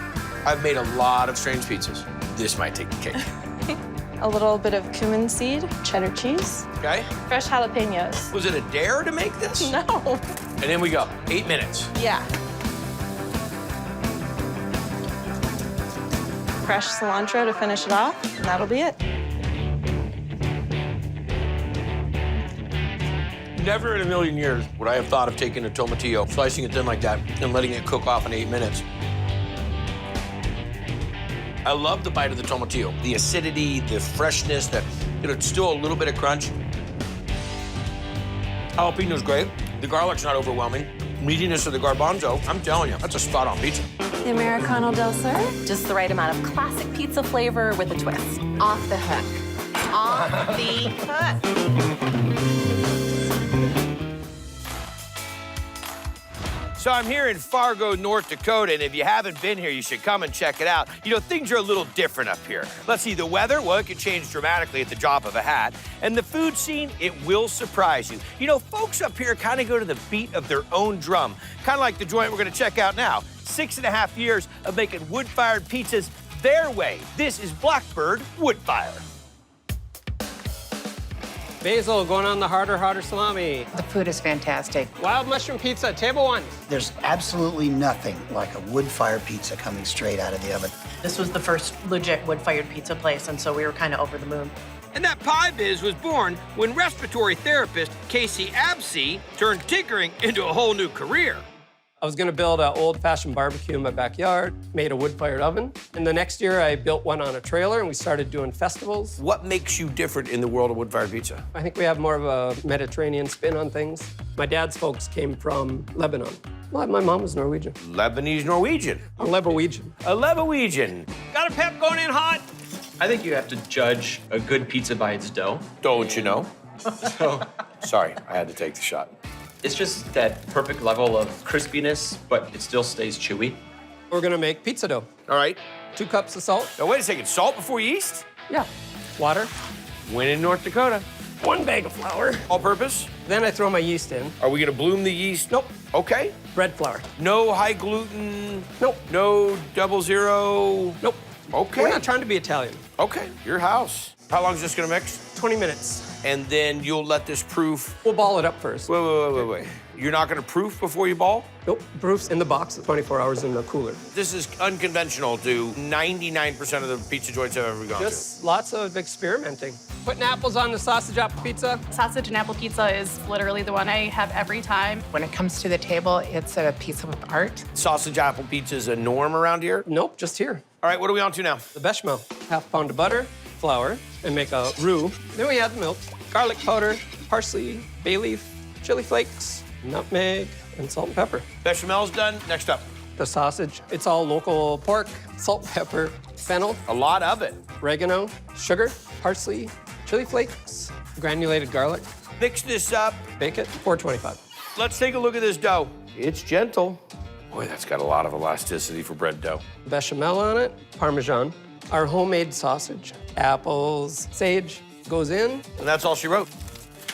I've made a lot of strange pizzas. This might take the cake. A little bit of cumin seed, cheddar cheese, Okay? fresh jalapenos. Was it a dare to make this? No. And then we go. 8 minutes. Yeah. fresh cilantro to finish it off, and that'll be it. Never in a million years would I have thought of taking a tomatillo, slicing it thin like that, and letting it cook off in 8 minutes. I love the bite of the tomatillo. The acidity, the freshness, it's still a little bit of crunch. Jalapeno's great. The garlic's not overwhelming. Meatiness of the garbanzo, I'm telling you, that's a spot-on pizza. The Americano del Sur? Just the right amount of classic pizza flavor with a twist. Off the hook. Off the hook. So I'm here in Fargo, North Dakota, and if you haven't been here, you should come and check it out. You know, things are a little different up here. Let's see, the weather, well, it can change dramatically at the drop of a hat. And the food scene, it will surprise you. You know, folks up here kind of go to the beat of their own drum, kind of like the joint we're gonna check out now. 6.5 years of making wood-fired pizzas their way. This is Blackbird Wood Fire. Basil going on the harder salami. The food is fantastic. Wild mushroom pizza, table 1. There's absolutely nothing like a wood-fired pizza coming straight out of the oven. This was the first legit wood-fired pizza place, and so we were kind of over the moon. And that pie biz was born when respiratory therapist Casey Absey turned tinkering into a whole new career. I was gonna build an old-fashioned barbecue in my backyard, made a wood-fired oven. And the next year, I built one on a trailer, and we started doing festivals. What makes you different in the world of wood-fired pizza? I think we have more of a Mediterranean spin on things. My dad's folks came from Lebanon. Well, my mom was Norwegian. Lebanese Norwegian. A Lebanese. A Lebanese. Got a pep going in hot? I think you have to judge a good pizza by its dough. Don't you know? So Sorry, I had to take the shot. it's just that perfect level of crispiness, but it still stays chewy. We're gonna make pizza dough. All right. 2 cups of salt. Now, wait a second. Salt before yeast? Yeah. Water. When in North Dakota. 1 bag of flour. All purpose? Then I throw my yeast in. Are we gonna bloom the yeast? Nope. Okay. Bread flour. No high gluten? Nope. No 00? Nope. Okay. We're not trying to be Italian. Okay, your house. How long is this gonna mix? 20 minutes. And then you'll let this proof. We'll ball it up first. Wait. You're not gonna proof before you ball? Nope. Proof's in the box, 24 hours in the cooler. This is unconventional to 99% of the pizza joints I've ever gone to. Just lots of experimenting. Putting apples on the sausage apple pizza. Sausage and apple pizza is literally the one I have every time. When it comes to the table, it's a piece of art. Sausage apple pizza is a norm around here? Nope, just here. All right, what are we on to now? The bechamel. 1/2 pound of butter, flour, and make a roux. Then we add the milk, garlic powder, parsley, bay leaf, chili flakes, nutmeg, and salt and pepper. Bechamel's done. Next up. The sausage. It's all local pork, salt, pepper, fennel. A lot of it. Oregano, sugar, parsley, chili flakes, granulated garlic. Mix this up. Bake it, 425. Let's take a look at this dough. It's gentle. Boy, that's got a lot of elasticity for bread dough. Bechamel on it, Parmesan, our homemade sausage, apples, sage, goes in. And that's all she wrote.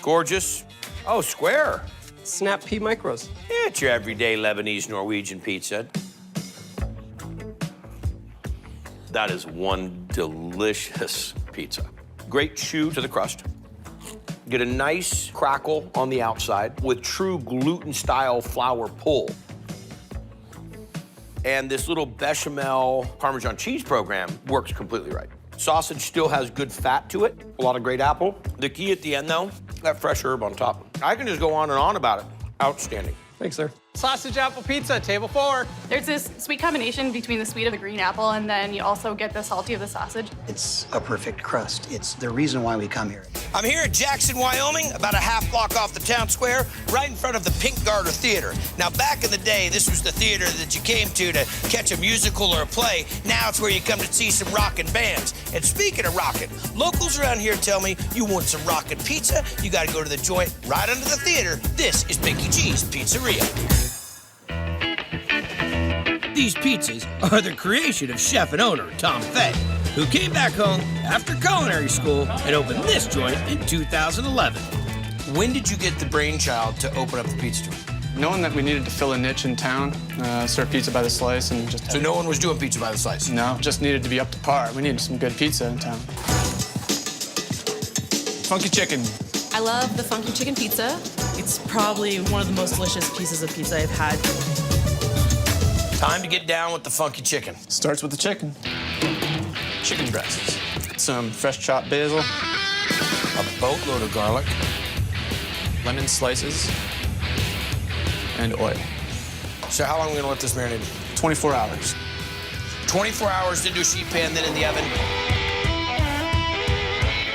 Gorgeous. Oh, square. Snap pea micros. It's your everyday Lebanese Norwegian pizza. That is one delicious pizza. Great chew to the crust. Get a nice crackle on the outside with true gluten-style flour pull. And this little bechamel Parmesan cheese program works completely right. Sausage still has good fat to it, a lot of great apple. The key at the end, though, that fresh herb on top. I can just go on and on about it. Outstanding. Thanks, sir. Sausage apple pizza, table 4. There's this sweet combination between the sweet of the green apple and then you also get the salty of the sausage. It's a perfect crust. It's the reason why we come here. I'm here at Jackson, Wyoming, about a half block off the town square, right in front of the Pink Garter Theater. Now, back in the day, this was the theater that you came to catch a musical or a play. Now it's where you come to see some rockin' bands. And speaking of rockin', locals around here tell me you want some rockin' pizza, you gotta go to the joint right under the theater. This is Mickey G's Pizzeria. These pizzas are the creation of chef and owner Tom Fay, who came back home after culinary school and opened this joint in 2011. When did you get the brainchild to open up the pizza joint? Knowing that we needed to fill a niche in town, serve pizza by the slice, and just... So no one was doing pizza by the slice? No, just needed to be up to par. We needed some good pizza in town. Funky chicken. I love the funky chicken pizza. It's probably one of the most delicious pieces of pizza I've had. Time to get down with the funky chicken. Starts with the chicken. chicken breasts, some fresh chopped basil, A boatload of garlic. lemon slices, and oil. So how long are we gonna let this marinate? 24 hours. 24 hours into a sheet pan, then in the oven.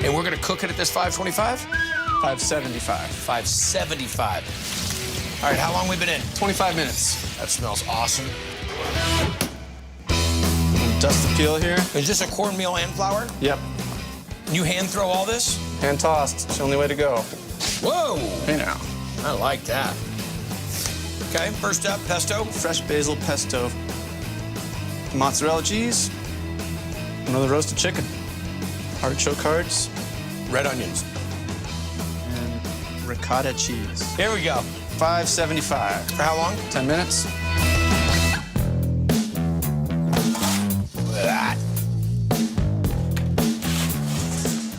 And we're gonna cook it at this 525? 575. 575. All right, how long we been in? 25 minutes. That smells awesome. Dust the peel here. Is this a cornmeal and flour? Yep. You hand throw all this? Hand tossed. It's the only way to go. Whoa! Hey now. I like that. Okay, first up, pesto. Fresh basil pesto. Mozzarella cheese. Another roasted chicken. Artichoke hearts. Red onions. And ricotta cheese. Here we go. 575. For how long? 10 minutes. Look at that.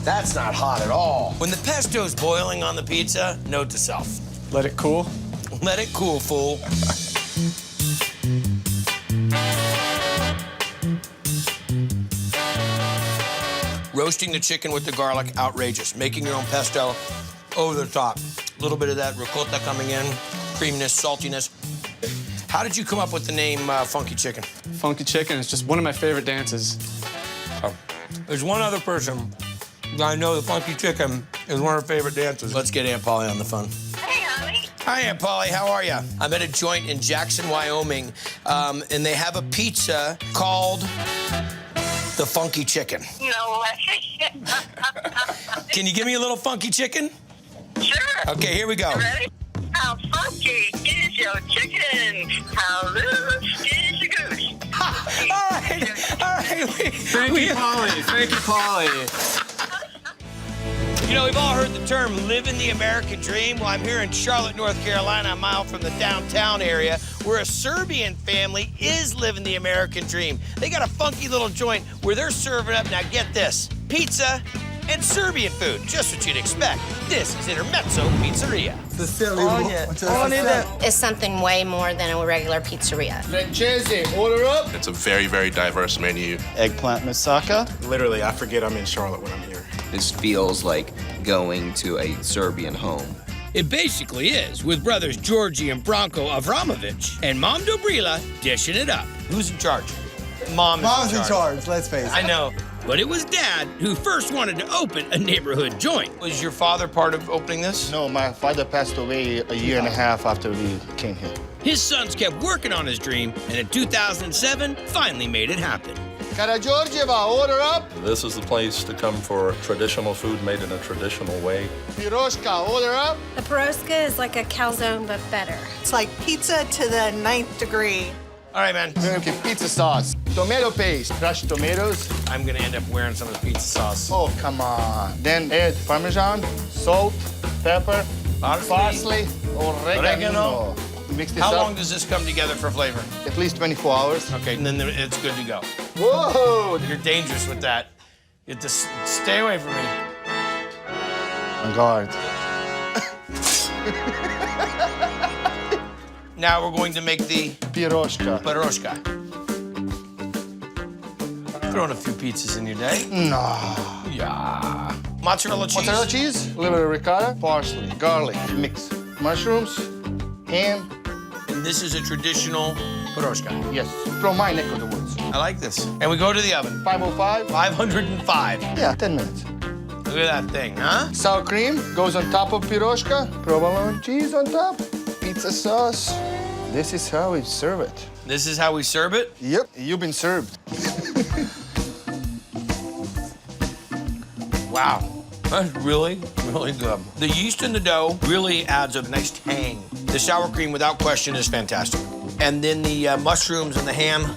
That's not hot at all. When the pesto's boiling on the pizza, note to self. Let it cool. Let it cool, fool. Roasting the chicken with the garlic, outrageous. Making your own pesto, over the top. A little bit of that ricotta coming in, creaminess, saltiness. How did you come up with the name Funky Chicken? Funky chicken is just one of my favorite dances. Oh. There's one other person that I know that Funky Chicken is one of her favorite dances. Let's get Aunt Polly on the phone. Hey, honey. Hi, Aunt Polly. How are you? I'm at a joint in Jackson, Wyoming, and they have a pizza called the Funky Chicken. No way. Can you give me a little Funky Chicken? Sure. Okay, here we go. You ready? How funky is your chicken? How loose is your goose? All right. Thank you, Polly. Thank you, Polly. You know, we've all heard the term living the American dream. Well, I'm here in Charlotte, North Carolina, a mile from the downtown area, where a Serbian family is living the American dream. They got a funky little joint where they're serving up, now get this, pizza and Serbian food, just what you'd expect. This is Intermezzo Pizzeria. It's something way more than a regular pizzeria. Francese, order up. It's a very, very diverse menu. Eggplant moussaka. Literally, I forget I'm in Charlotte when I'm here. This feels like going to a Serbian home. It basically is, with brothers Georgi and Branko Avramovic and Mom Dobrila dishing it up. Who's in charge? Mom's in charge, let's face it. I know. But it was Dad who first wanted to open a neighborhood joint. Was your father part of opening this? No, my father passed away a year and a half after we came here. His sons kept working on his dream, and in 2007, finally made it happen. Karageorgieva, order up. This is the place to come for traditional food made in a traditional way. Piroska, order up. The Piroska is like a calzone, but better. It's like pizza to the 9th degree. All right, man. Okay, pizza sauce. Tomato paste, crushed tomatoes. I'm gonna end up wearing some of the pizza sauce. Oh, come on. Then add Parmesan, salt, pepper, parsley, oregano. Mix this How up. long does this come together for flavor? At least 24 hours. Okay, and then it's good to go. Whoa! You're dangerous with that. You have to stay away from me. On guard. Now we're going to make the Piroska. Throwing a few pizzas in your day. No. Yeah. Mozzarella cheese. Mozzarella cheese, a little bit of ricotta, parsley, garlic, mix. Mushrooms, ham. And this is a traditional Piroska. Yes, from my neck of the woods. I like this. And we go to the oven. 505. 505. Yeah, 10 minutes. Look at that thing, huh? Sour cream goes on top of piroska. Provolone cheese on top. Pizza sauce. This is how we serve it. This is how we serve it? Yep, you've been served. Wow. That's really, really good. The yeast in the dough really adds a nice tang. The sour cream, without question, is fantastic. And then the mushrooms and the ham,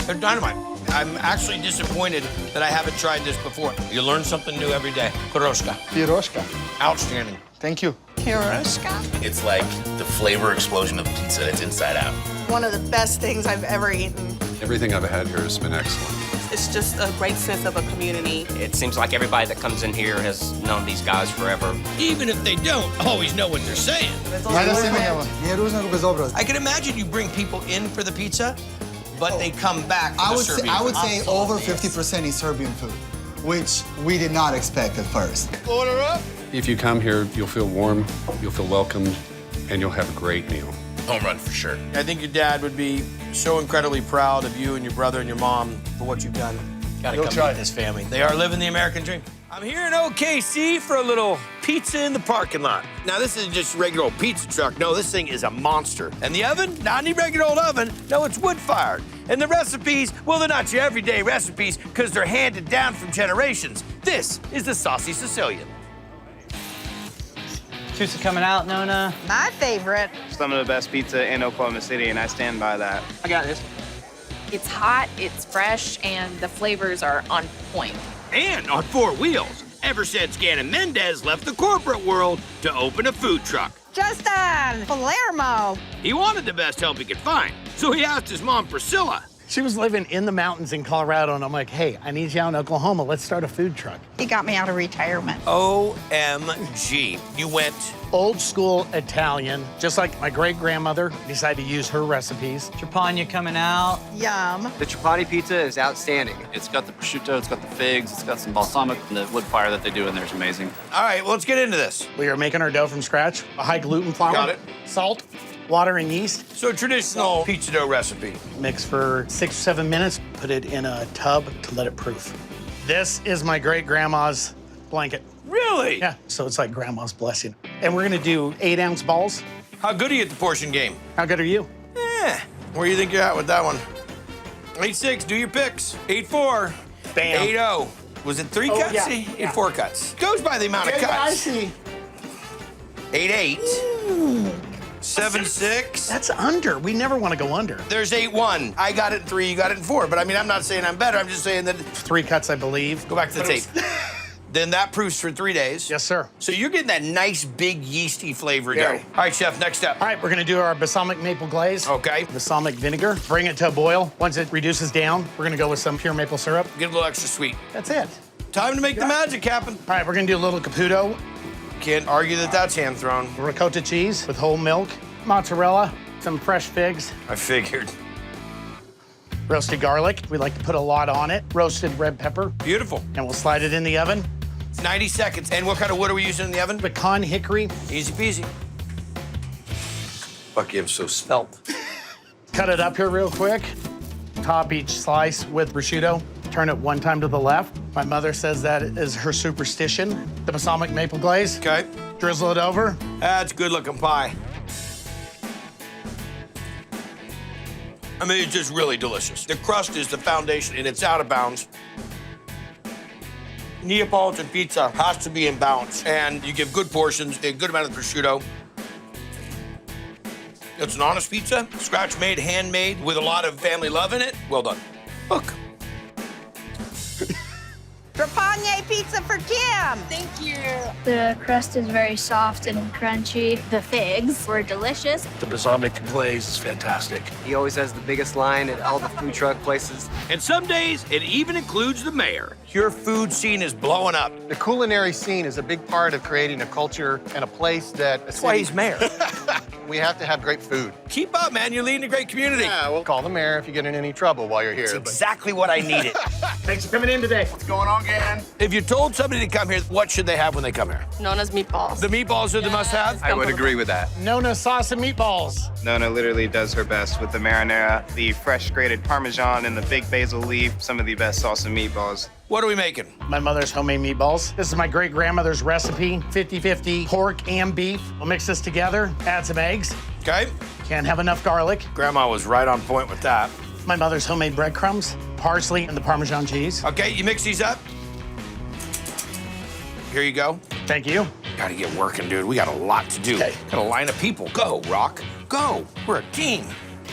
they're dynamite. I'm actually disappointed that I haven't tried this before. You learn something new every day. Piroska. Piroska. Outstanding. Thank you. Piroska. It's like the flavor explosion of pizza that's inside out. One of the best things I've ever eaten. Everything I've had here has been excellent. It's just a great sense of a community. It seems like everybody that comes in here has known these guys forever. Even if they don't always know what they're saying. I can imagine you bring people in for the pizza, but they come back to I the would Serbian I would food. say over 50% is Serbian food, which we did not expect at first. Order up. If you come here, you'll feel warm, you'll feel welcomed, and you'll have a great meal. Home run for sure. I think your dad would be so incredibly proud of you and your brother and your mom for what you've done. Gotta Go come try meet it. this family. They are living the American dream. I'm here in OKC for a little pizza in the parking lot. Now, this isn't just a regular old pizza truck. No, this thing is a monster. And the oven, not any regular old oven. No, it's wood-fired. And the recipes, well, they're not your everyday recipes because they're handed down from generations. This is the Saucy Sicilian. Pizza coming out, Nona. My favorite. Some of the best pizza in Oklahoma City, and I stand by that. I got this. It's hot, it's fresh, and the flavors are on point. And on 4 wheels, ever since Gannon Mendez left the corporate world to open a food truck. Justin Palermo. He wanted the best help he could find, so he asked his mom, Priscilla. She was living in the mountains in Colorado, and I'm like, hey, I need you out in Oklahoma. Let's start a food truck. He got me out of retirement. OMG. You went Old school Italian, just like my great-grandmother decided to use her recipes. Trapani coming out. Yum. The Trapani Pizza is outstanding. It's got the prosciutto, it's got the figs, it's got some balsamic, and the wood fire that they do in there is amazing. All right, well, let's get into this. We are making our dough from scratch. A high gluten flour. Got it. Salt, water, and yeast. So traditional pizza dough recipe. Mix for 6 or 7 minutes. Put it in a tub to let it proof. This is my great-grandma's blanket. Really? Yeah, so it's like grandma's blessing. And we're gonna do 8-ounce balls. How good are you at the portion game? How good are you? Where do you think you're at with that one? 8-6, do your picks. 8-4. Bam. 8-0. Was it 3 cuts? yeah, 8-4 cuts. Goes by the amount of cuts. I see. 8-8. 7-6. That's under. We never want to go under. There's 8-1. I got it in 3, you got it in 4. But I mean, I'm not saying I'm better. I'm just saying that. 3 cuts, I believe. Go back to the tape. Then that proofs for 3 days. Yes, sir. So you're getting that nice, big, yeasty flavor dough. All right, chef, next step. All right, we're gonna do our balsamic maple glaze. Okay. Balsamic vinegar. Bring it to a boil. Once it reduces down, we're gonna go with some pure maple syrup. Get a little extra sweet. That's it. Time to make the magic happen. All right, we're gonna do a little Caputo. Can't argue that that's hand thrown. Ricotta cheese with whole milk. Mozzarella. Some fresh figs. I figured. Roasted garlic. We like to put a lot on it. Roasted red pepper. Beautiful. And we'll slide it in the oven. 90 seconds. And what kind of wood are we using in the oven? Pecan hickory. Easy peasy. Fuck, I'm so svelte. Cut it up here real quick. Top each slice with prosciutto. Turn it 1 time to the left. My mother says that is her superstition. The balsamic maple glaze. Okay. Drizzle it over. That's good looking pie. I mean, it's just really delicious. The crust is the foundation, and it's out of bounds. Neapolitan pizza has to be in balance, and you give good portions, a good amount of prosciutto. It's an honest pizza, scratch-made, handmade, with a lot of family love in it. Well done. Look. Trapani Pizza for Kim. Thank you. The crust is very soft and crunchy. The figs were delicious. The balsamic glaze is fantastic. He always has the biggest line at all the food truck places. And some days, it even includes the mayor. Your food scene is blowing up. The culinary scene is a big part of creating a culture and a place that... That's why he's mayor. We have to have great food. Keep up, man. You're leading a great community. Yeah, we'll call the mayor if you get in any trouble while you're here. That's exactly what I needed. Thanks for coming in today. What's going on, Gan? If you told somebody to come here, what should they have when they come here? Nona's meatballs. The meatballs are the must-have? I would agree with that. Nona sauce and meatballs. Nona literally does her best with the marinara, the fresh grated Parmesan, and the big basil leaf. Some of the best sauce and meatballs. What are we making? My mother's homemade meatballs. This is my great-grandmother's recipe, 50-50 pork and beef. We'll mix this together, add some eggs. Okay. Can't have enough garlic. Grandma was right on point with that. My mother's homemade breadcrumbs, parsley, and the Parmesan cheese. Okay, you mix these up. Here you go. Thank you. Gotta get working, dude. We got a lot to do. Okay. Got a line of people. Go, Rock. Go. We're a team.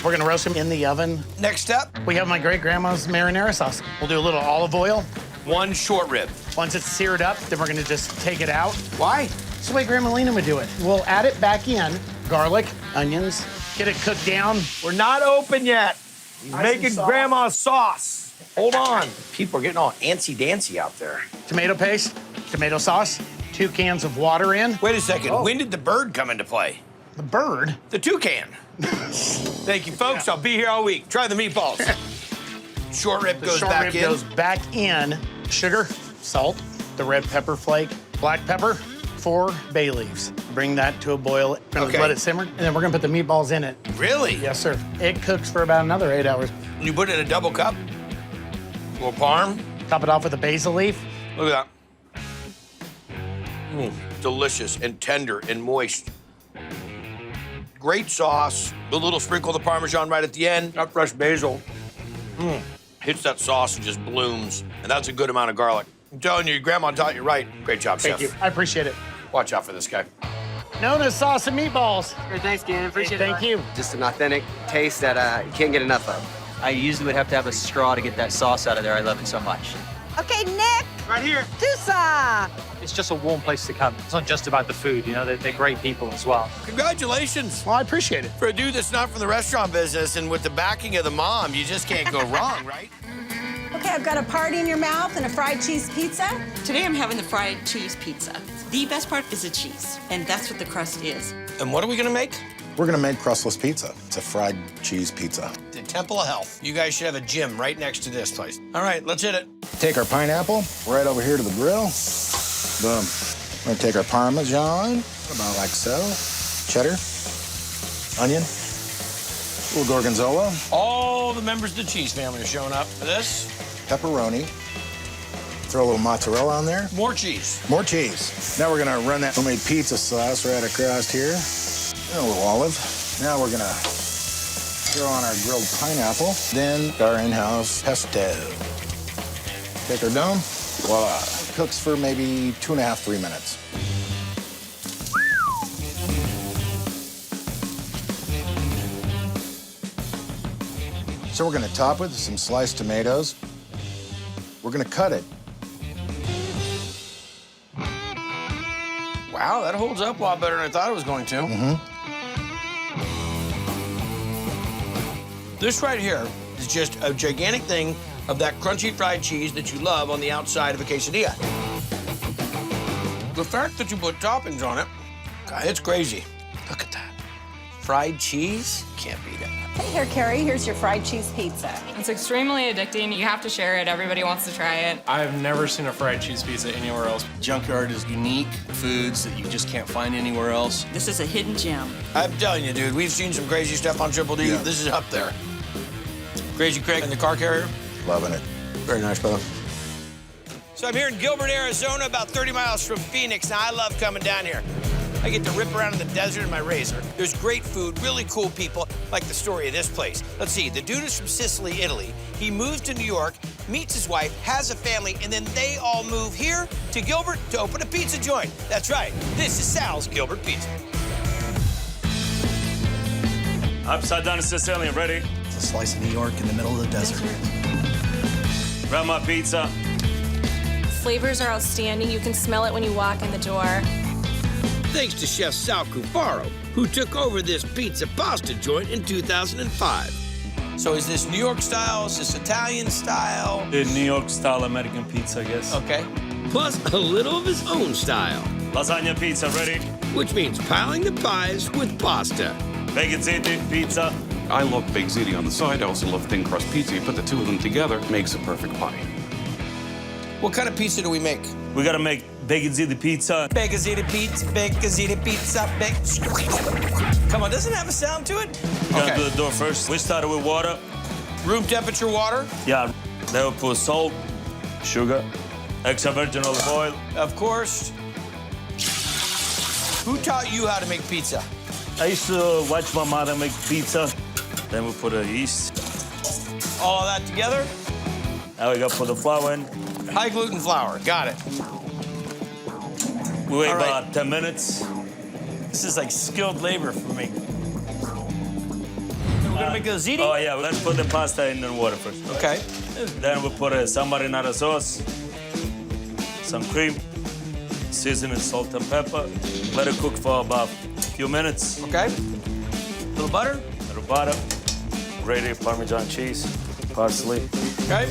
We're gonna roast them in the oven. Next step. We have my great-grandma's marinara sauce. We'll do a little olive oil. 1 short rib. Once it's seared up, then we're gonna just take it out. Why? That's the way Grandma Lena would do it. We'll add it back in. Garlic, onions, get it cooked down. We're not open yet. He's making Grandma's sauce. Hold on. People are getting all antsy-dancy out there. Tomato paste, tomato sauce, 2 cans of water in. Wait a second. When did the bird come into play? The bird? The toucan. Thank you, folks. I'll be here all week. Try the meatballs. Short rib goes short back rib in. goes back in. Sugar, salt, the red pepper flake, black pepper, 4 bay leaves. Bring that to a boil. We're gonna let it simmer, and then we're gonna put the meatballs in it. Really? Yes, sir. It cooks for about another 8 hours. You put it in a double cup? A little parm? Top it off with a basil leaf. Look at that. Delicious and tender and moist. Great sauce. A little sprinkle of the Parmesan right at the end. That fresh basil. Hits that sauce and just blooms. And that's a good amount of garlic. I'm telling you, your grandma taught you right. Great job, Chef. Thank you. I appreciate it. Watch out for this guy. Known as sauce and meatballs. Hey, thanks, Gannon. Appreciate it. Thank you. Just an authentic taste that you can't get enough of. I usually would have to have a straw to get that sauce out of there. I love it so much. Okay, Nick. Right here. Tusa. It's just a warm place to come. It's not just about the food, you know, they're great people as well. Congratulations. Well, I appreciate it. For a dude that's not from the restaurant business and with the backing of the mom, you just can't go wrong, right? Okay, I've got a party in your mouth and a fried cheese pizza. Today I'm having the fried cheese pizza. The best part is the cheese, and that's what the crust is. And what are we gonna make? We're gonna make crustless pizza. It's a fried cheese pizza. The Temple of Health. You guys should have a gym right next to this place. All right, let's hit it. Take our pineapple right over here to the grill. Boom. We're gonna take our Parmesan, about like so. Cheddar, onion, a little gorgonzola. All the members of the cheese family are showing up for this. Pepperoni. Throw a little mozzarella on there. More cheese. More cheese. Now we're gonna run that homemade pizza sauce right across here. And a little olive. Now we're gonna throw on our grilled pineapple. Then our in-house pesto. Take our dome. Voila. Cooks for maybe 2.5, 3 minutes. So we're gonna top it with some sliced tomatoes. We're gonna cut it. Wow, that holds up a lot better than I thought it was going to. This right here is just a gigantic thing of that crunchy fried cheese that you love on the outside of a quesadilla. The fact that you put toppings on it, God, it's crazy. Look at that. Fried cheese, can't beat it. Hey, here, Carrie. Here's your fried cheese pizza. It's extremely addicting. You have to share it. Everybody wants to try it. I've never seen a fried cheese pizza anywhere else. Junkyard is unique foods that you just can't find anywhere else. This is a hidden gem. I'm telling you, dude, we've seen some crazy stuff on Triple D. Yeah. This is up there. Crazy Craig in the car carrier. Loving it. Very nice, brother. So I'm here in Gilbert, Arizona, about 30 miles from Phoenix. Now, I love coming down here. I get to rip around in the desert in my Razor. There's great food, really cool people, like the story of this place. Let's see, the dude is from Sicily, Italy. He moves to New York, meets his wife, has a family, and then they all move here to Gilbert to open a pizza joint. That's right, this is Sal's Gilbert Pizza. Upside down Sicilian, ready? It's a slice of New York in the middle of the desert. Grab my pizza. Flavors are outstanding. You can smell it when you walk in the door. Thanks to Chef Sal Cufaro, who took over this pizza pasta joint in 2005. So is this New York style? Is this Italian style? The New York style American pizza, I guess. Okay. Plus a little of his own style. Lasagna pizza, ready? Which means piling the pies with pasta. Bacon Ziti pizza. I love baked ziti on the side. I also love thin crust pizza. You put the two of them together, makes a perfect pie. What kind of pizza do we make? We gotta make bacon ziti pizza. Bacon ziti pizza, bacon ziti pizza, bacon. Come on, doesn't it have a sound to it? Gotta do the dough first. We started with water. Room temperature water? Yeah. Then we put salt, sugar, extra virgin olive oil. Of course. Who taught you how to make pizza? I used to watch my mother make pizza. Then we put the yeast. All of that together? Now we gotta put the flour in. High gluten flour, got it. We wait about 10 minutes. This is like skilled labor for me. We're gonna make a ziti? Oh yeah, let's put the pasta in the water first. Okay. Then we put some marinara sauce, some cream, seasoning, salt and pepper. Let it cook for about a few minutes. Okay. Little butter? Little butter. Grated Parmesan cheese, parsley. Okay.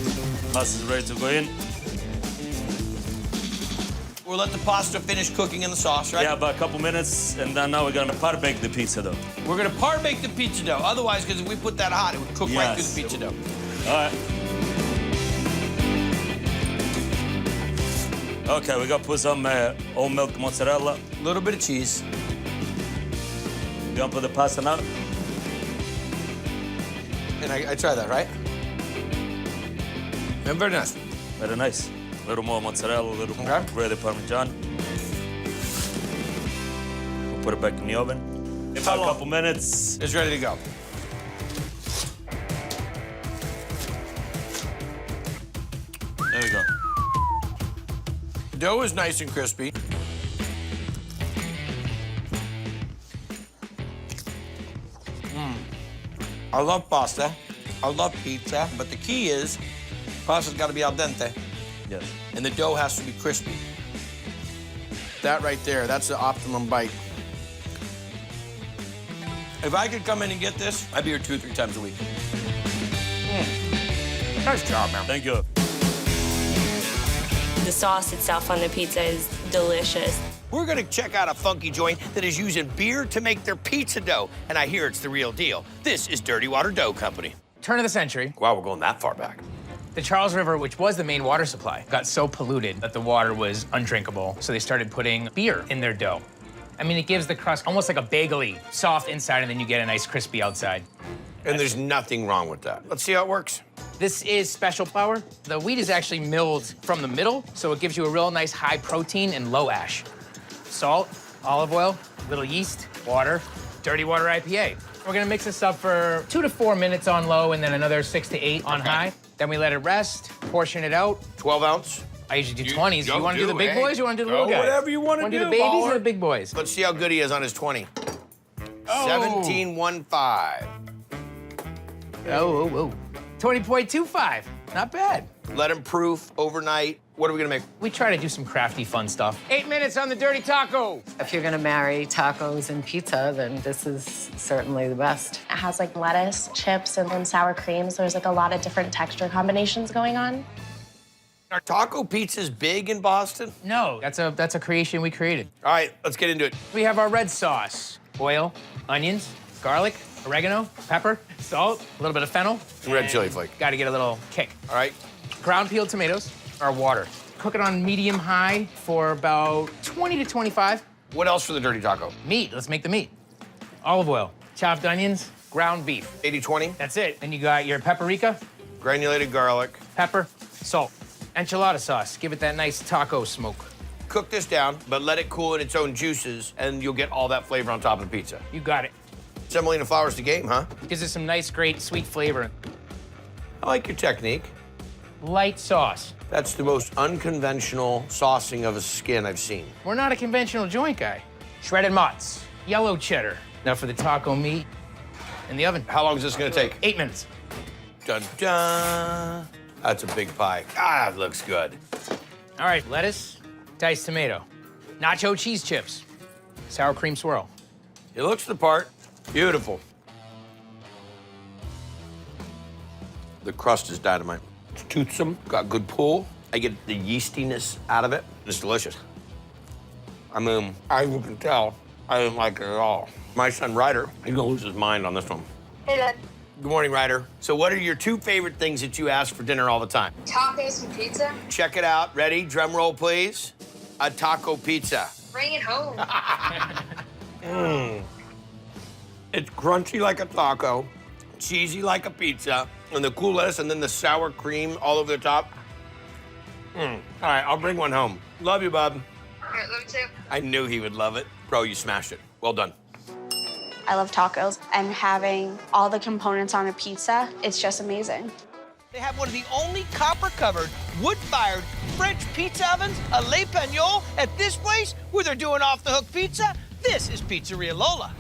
Pasta is ready to go in. We're we'll let the pasta finish cooking in the sauce, right? Yeah, about a couple minutes, and then now we're gonna par bake the pizza dough. We're gonna par bake the pizza dough. Otherwise, because if we put that hot, it would cook right through the pizza dough. All right. Okay, we're gonna put some whole milk mozzarella. A little bit of cheese. We're gonna put the pasta now. And I try that, right? Yeah, very nice. Very nice. A little more mozzarella, a little more ready Parmesan. We'll put it back in the oven. In about a couple minutes. It's ready to go. There we go. Dough is nice and crispy. I love pasta. I love pizza. But the key is, pasta's got to be al dente. Yes. And the dough has to be crispy. That right there, that's the optimum bite. If I could come in and get this, I'd be here 2 or 3 times a week. Nice job, man. Thank you. The sauce itself on the pizza is delicious. We're gonna check out a funky joint that is using beer to make their pizza dough, and I hear it's the real deal. This is Dirty Water Dough Company. Turn of the century. Wow, we're going that far back. The Charles River, which was the main water supply, got so polluted that the water was undrinkable, so they started putting beer in their dough. I mean, it gives the crust almost like a bagel-y, soft inside, and then you get a nice crispy outside. And there's nothing wrong with that. Let's see how it works. This is special flour. The wheat is actually milled from the middle, so it gives you a real nice high protein and low ash. Salt, olive oil, little yeast, water, dirty water IPA. We're gonna mix this up for 2 to 4 minutes on low and then another 6 to 8 on high. Then we let it rest, portion it out. 12 ounce? I usually do 20s. You wanna do the big boys or you wanna do the little guys? Whatever you wanna do, do the babies baller. or the big boys? Let's see how good he is on his 20. Oh. 17.15. Oh. 20.25, not bad. Let him proof overnight. What are we gonna make? We try to do some crafty, fun stuff. 8 minutes on the dirty taco. If you're gonna marry tacos and pizza, then this is certainly the best. It has like lettuce, chips, and then sour cream, so there's like a lot of different texture combinations going on. Are taco pizzas big in Boston? No, that's a creation we created. All right, let's get into it. We have our red sauce. Oil, onions, garlic, oregano, pepper, salt, a little bit of fennel. And red chili flake. Got to get a little kick. All right. Ground peeled tomatoes, our water. Cook it on medium-high for about 20 to 25. What else for the dirty taco? Meat, let's make the meat. Olive oil, chopped onions, ground beef. 80-20? That's it. Then you got your paprika. Granulated garlic. Pepper, salt. Enchilada sauce, give it that nice taco smoke. Cook this down, but let it cool in its own juices, and you'll get all that flavor on top of the pizza. You got it. Semolina flour's the game, huh? Gives it some nice, great, sweet flavor. I like your technique. Light sauce. That's the most unconventional saucing of a skin I've seen. We're not a conventional joint guy. Shredded mozz, yellow cheddar. Now for the taco meat in the oven. How long is this gonna take? 8 minutes. Dun dun. That's a big pie. Ah, it looks good. All right, lettuce, diced tomato, nacho cheese chips, sour cream swirl. It looks the part. Beautiful. The crust is dynamite. It's toothsome, got good pull. I get the yeastiness out of it. It's delicious. I mean, you can tell I didn't like it at all. My son, Ryder, he's gonna lose his mind on this one. Hey, Dad. Good morning, Ryder. So what are your 2 favorite things that you ask for dinner all the time? Tacos and pizza. Check it out. Ready? Drum roll, please. A taco pizza. Bring it home. It's crunchy like a taco, cheesy like a pizza, and the cool lettuce and then the sour cream all over the top. All right, I'll bring one home. Love you, bub. All right, love you too. I knew he would love it. Bro, you smashed it. Well done. I love tacos, and having all the components on a pizza, it's just amazing. They have one of the only copper-covered, wood-fired French pizza ovens, a Le Pagnol, at this place where they're doing off-the-hook pizza. This is Pizzeria Lola.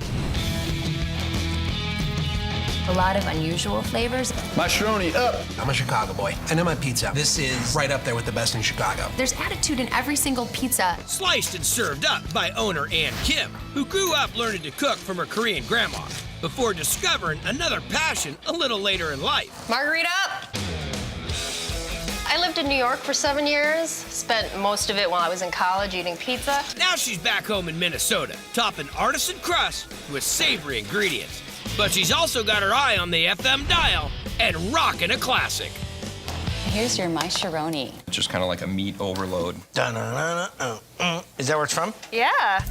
A lot of unusual flavors. Mashroni up. I'm a Chicago boy. I know my pizza. This is right up there with the best in Chicago. There's attitude in every single pizza. Sliced and served up by owner Ann Kim, who grew up learning to cook from her Korean grandma before discovering another passion a little later in life. Margarita up. I lived in New York for 7 years. Spent most of it while I was in college eating pizza. Now she's back home in Minnesota, topping artisan crust with savory ingredients. But she's also got her eye on the FM dial and rocking a classic. Here's your macaroni. Just kind of like a meat overload. Is that where it's from? Yeah.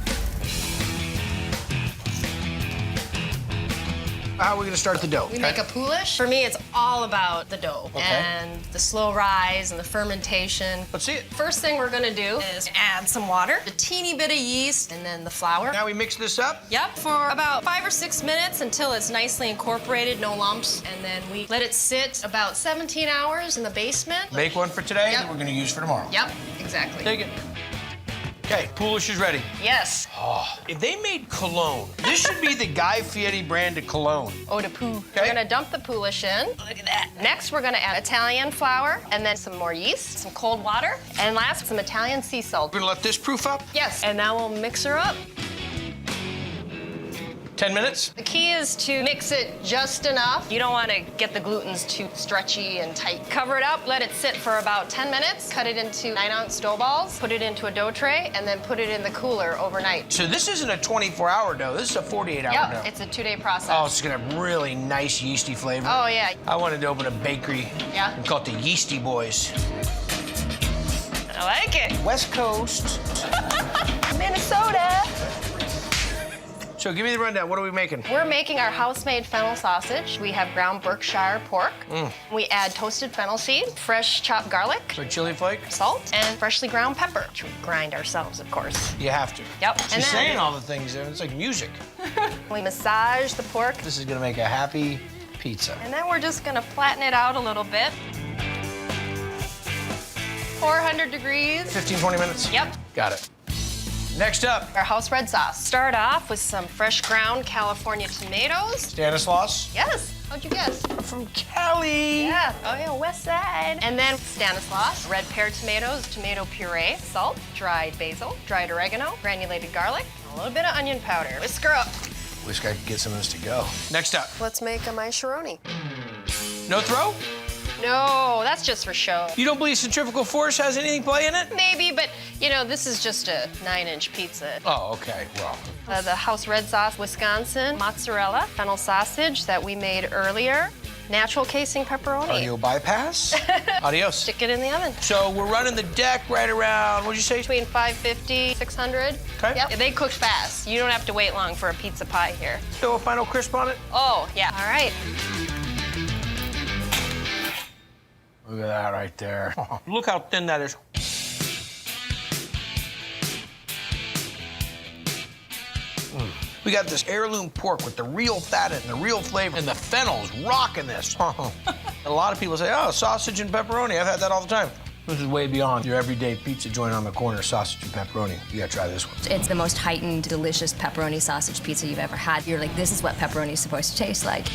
How are we gonna start the dough? We make a poulish. For me, it's all about the dough and the slow rise and the fermentation. Let's see it. First thing we're gonna do is add some water, a teeny bit of yeast, and then the flour. Now we mix this up? Yep, for about 5 or 6 minutes until it's nicely incorporated, no lumps. And then we let it sit about 17 hours in the basement. Make one for today that we're gonna use for tomorrow. Yep, exactly. Take it. Okay, poulish is ready. Yes. Oh, if they made cologne, this should be the Guy Fieri brand of cologne. Eau de Pou. We're gonna dump the poulish in. Look at that. Next, we're gonna add Italian flour, and then some more yeast, some cold water, and last, some Italian sea salt. We're gonna let this proof up? Yes, and now we'll mix her up. 10 minutes? The key is to mix it just enough. You don't want to get the glutens too stretchy and tight. Cover it up, let it sit for about 10 minutes, cut it into 9-ounce dough balls, put it into a dough tray, and then put it in the cooler overnight. So this isn't a 24-hour dough, this is a 48-hour dough. Yep, it's a 2-day process. Oh, it's gonna have really nice yeasty flavor. Oh, yeah. I wanted to open a bakery and call it the Yeasty Boys. I like it. West Coast. Minnesota. So give me the rundown, what are we making? We're making our house-made fennel sausage. We have ground Berkshire pork. We add toasted fennel seed, fresh chopped garlic. So chili flake? Salt, and freshly ground pepper, which we grind ourselves, of course. You have to. Yep. She's saying all the things there, it's like music. We massage the pork. This is gonna make a happy pizza. And then we're just gonna flatten it out a little bit. 400 degrees. 15, 20 minutes? Yep. Got it. Next up. Our house red sauce. Start off with some fresh ground California tomatoes. Stanislaus? Yes. How'd you guess? From Cali. Yeah. Oh, yeah, west side. And then Stanislaus, red pear tomatoes, tomato puree, salt, dried basil, dried oregano, granulated garlic, and a little bit of onion powder. Whisk her up. Wish I could get some of this to go. Next up. Let's make a macaroni. No throw? No, that's just for show. You don't believe centrifugal force has anything to play in it? Maybe, but you know, this is just a 9-inch pizza. Oh, okay, well. The house red sauce, Wisconsin, mozzarella, fennel sausage that we made earlier, natural casing pepperoni. Audio bypass. Adios. Stick it in the oven. So we're running the deck right around, what'd you say? Between 550, 600. Okay. Yep, they cook fast. You don't have to wait long for a pizza pie here. Throw a final crisp on it? Oh, yeah, all right. Look at that right there. Oh, look how thin that is. We got this heirloom pork with the real fat and the real flavor, and the fennel's rocking this. A lot of people say, oh, sausage and pepperoni. I've had that all the time. This is way beyond your everyday pizza joint on the corner, sausage and pepperoni. You gotta try this one. It's the most heightened, delicious pepperoni sausage pizza you've ever had. You're like, this is what pepperoni is supposed to taste like.